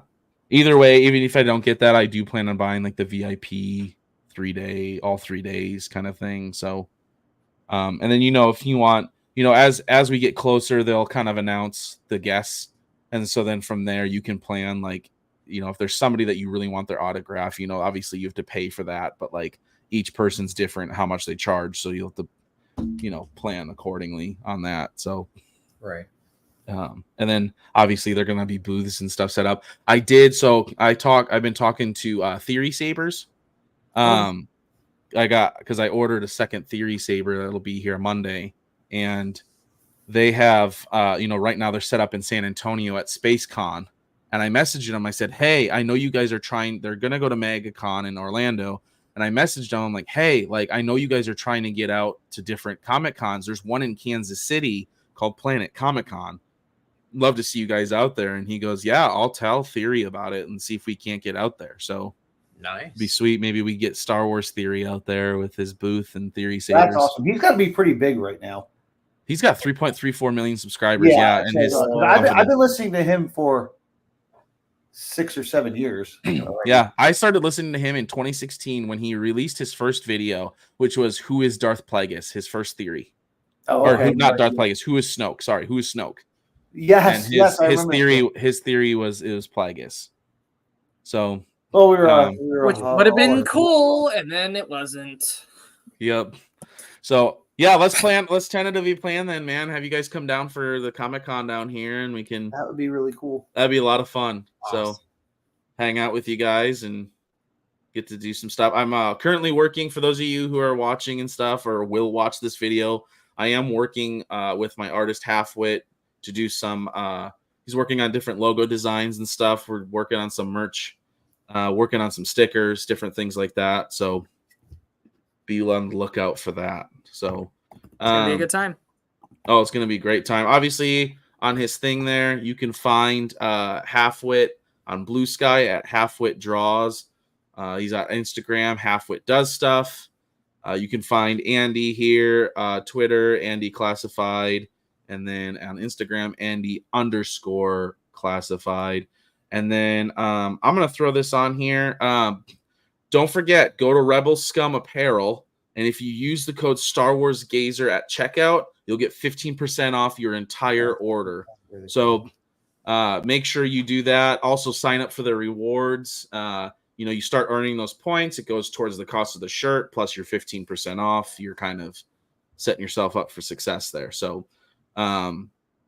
either way, even if I don't get that, I do plan on buying like the VIP 3-day, all 3 days kind of thing. So, and then, if you want, as we get closer, they'll kind of announce the guests. And so then from there you can plan like, if there's somebody that you really want their autograph, obviously you have to pay for that, but like each person's different, how much they charge. So you'll have to, plan accordingly on that. So, right. And then obviously they're going to be booths and stuff set up. I've been talking to Theory Sabers. Because I ordered a second Theory Saber that'll be here Monday, and they have, right now they're set up in San Antonio at SpaceCon. And I messaged them. I said, hey, I know you guys are they're going to go to MegaCon in Orlando. And I messaged them. I'm like, hey, like, I know you guys are trying to get out to different Comic Cons. There's one in Kansas City called Planet Comic Con. Love to see you guys out there. And he goes, yeah, I'll tell Theory about it and see if we can't get out there. So nice. Be sweet. Maybe we get Star Wars Theory out there with his booth and Theory Sabers. That's awesome. He's got to be pretty big right now. He's got 3.34 million subscribers. Yeah. And I've been listening to him for 6 or 7 years. Yeah, I started listening to him in 2016 when he released his first video, which was "Who is Darth Plagueis?" His first theory, not Darth Plagueis. Who is Snoke? Sorry, who is Snoke? Yes, and his theory was it was Plagueis. So, which would have been cool, and then it wasn't. Yep. So Yeah, let's tentatively plan then, man. Have you guys come down for the Comic-Con down here, and we can. That would be really cool. That'd be a lot of fun. Awesome. So, hang out with you guys and get to do some stuff. I'm currently working, for those of you who are watching and stuff or will watch this video. I am working with my artist Halfwit to do some. He's working on different logo designs and stuff. We're working on some merch, working on some stickers, different things like that. So be on the lookout for that. So It's gonna be a good time. Oh, it's gonna be a great time. Obviously, on his thing there, you can find Halfwit on Blue Sky at Halfwit Draws. He's on Instagram, Halfwit Does Stuff. You can find Andy here, Twitter, Andy Classified, and then on Instagram, Andy_Classified. And then I'm gonna throw this on here. Don't forget, go to Rebel Scum Apparel, and if you use the code Star Wars Gazer at checkout, you'll get 15% off your entire order. So make sure you do that. Also, sign up for the rewards. You start earning those points. It goes towards the cost of the shirt, plus your 15% off. You're kind of setting yourself up for success there. So,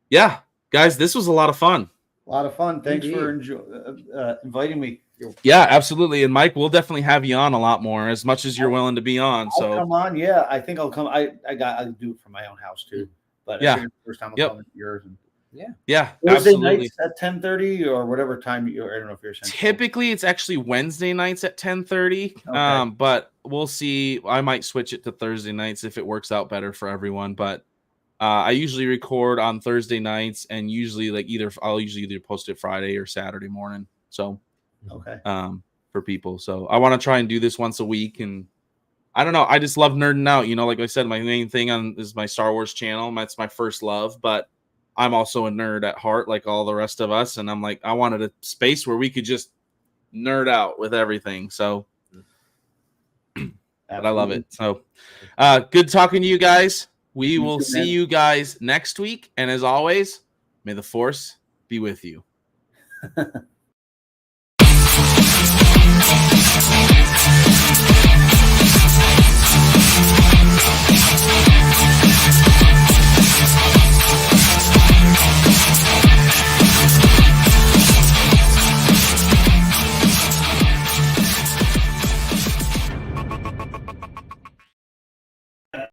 yeah, guys, this was a lot of fun. A lot of fun. Thanks Indeed. for inviting me. Yeah, absolutely. And Mike, we'll definitely have you on a lot more, as much as you're willing to be on. I'll So come on. Yeah, I think I'll come. I do it from my own house too. But Yeah. I figured the first time I'll Yep. come to yours. And yeah, Thursday absolutely. nights at 10:30 or whatever time I don't know if you're saying. Typically, it's actually Wednesday nights at 10:30. Okay. But we'll see. I might switch it to Thursday nights if it works out better for everyone. But I usually record on Thursday nights, and usually I'll usually either post it Friday or Saturday morning. So Okay. for people. So I want to try and do this once a week, and I don't know. I just love nerding out. Like I said, my main thing is my Star Wars channel. That's my first love, but I'm also a nerd at heart, like all the rest of us. And I'm like, I wanted a space where we could just nerd out with everything. So but I love it. So good talking to you guys. We will see you guys next week. And as always, may the Force be with you.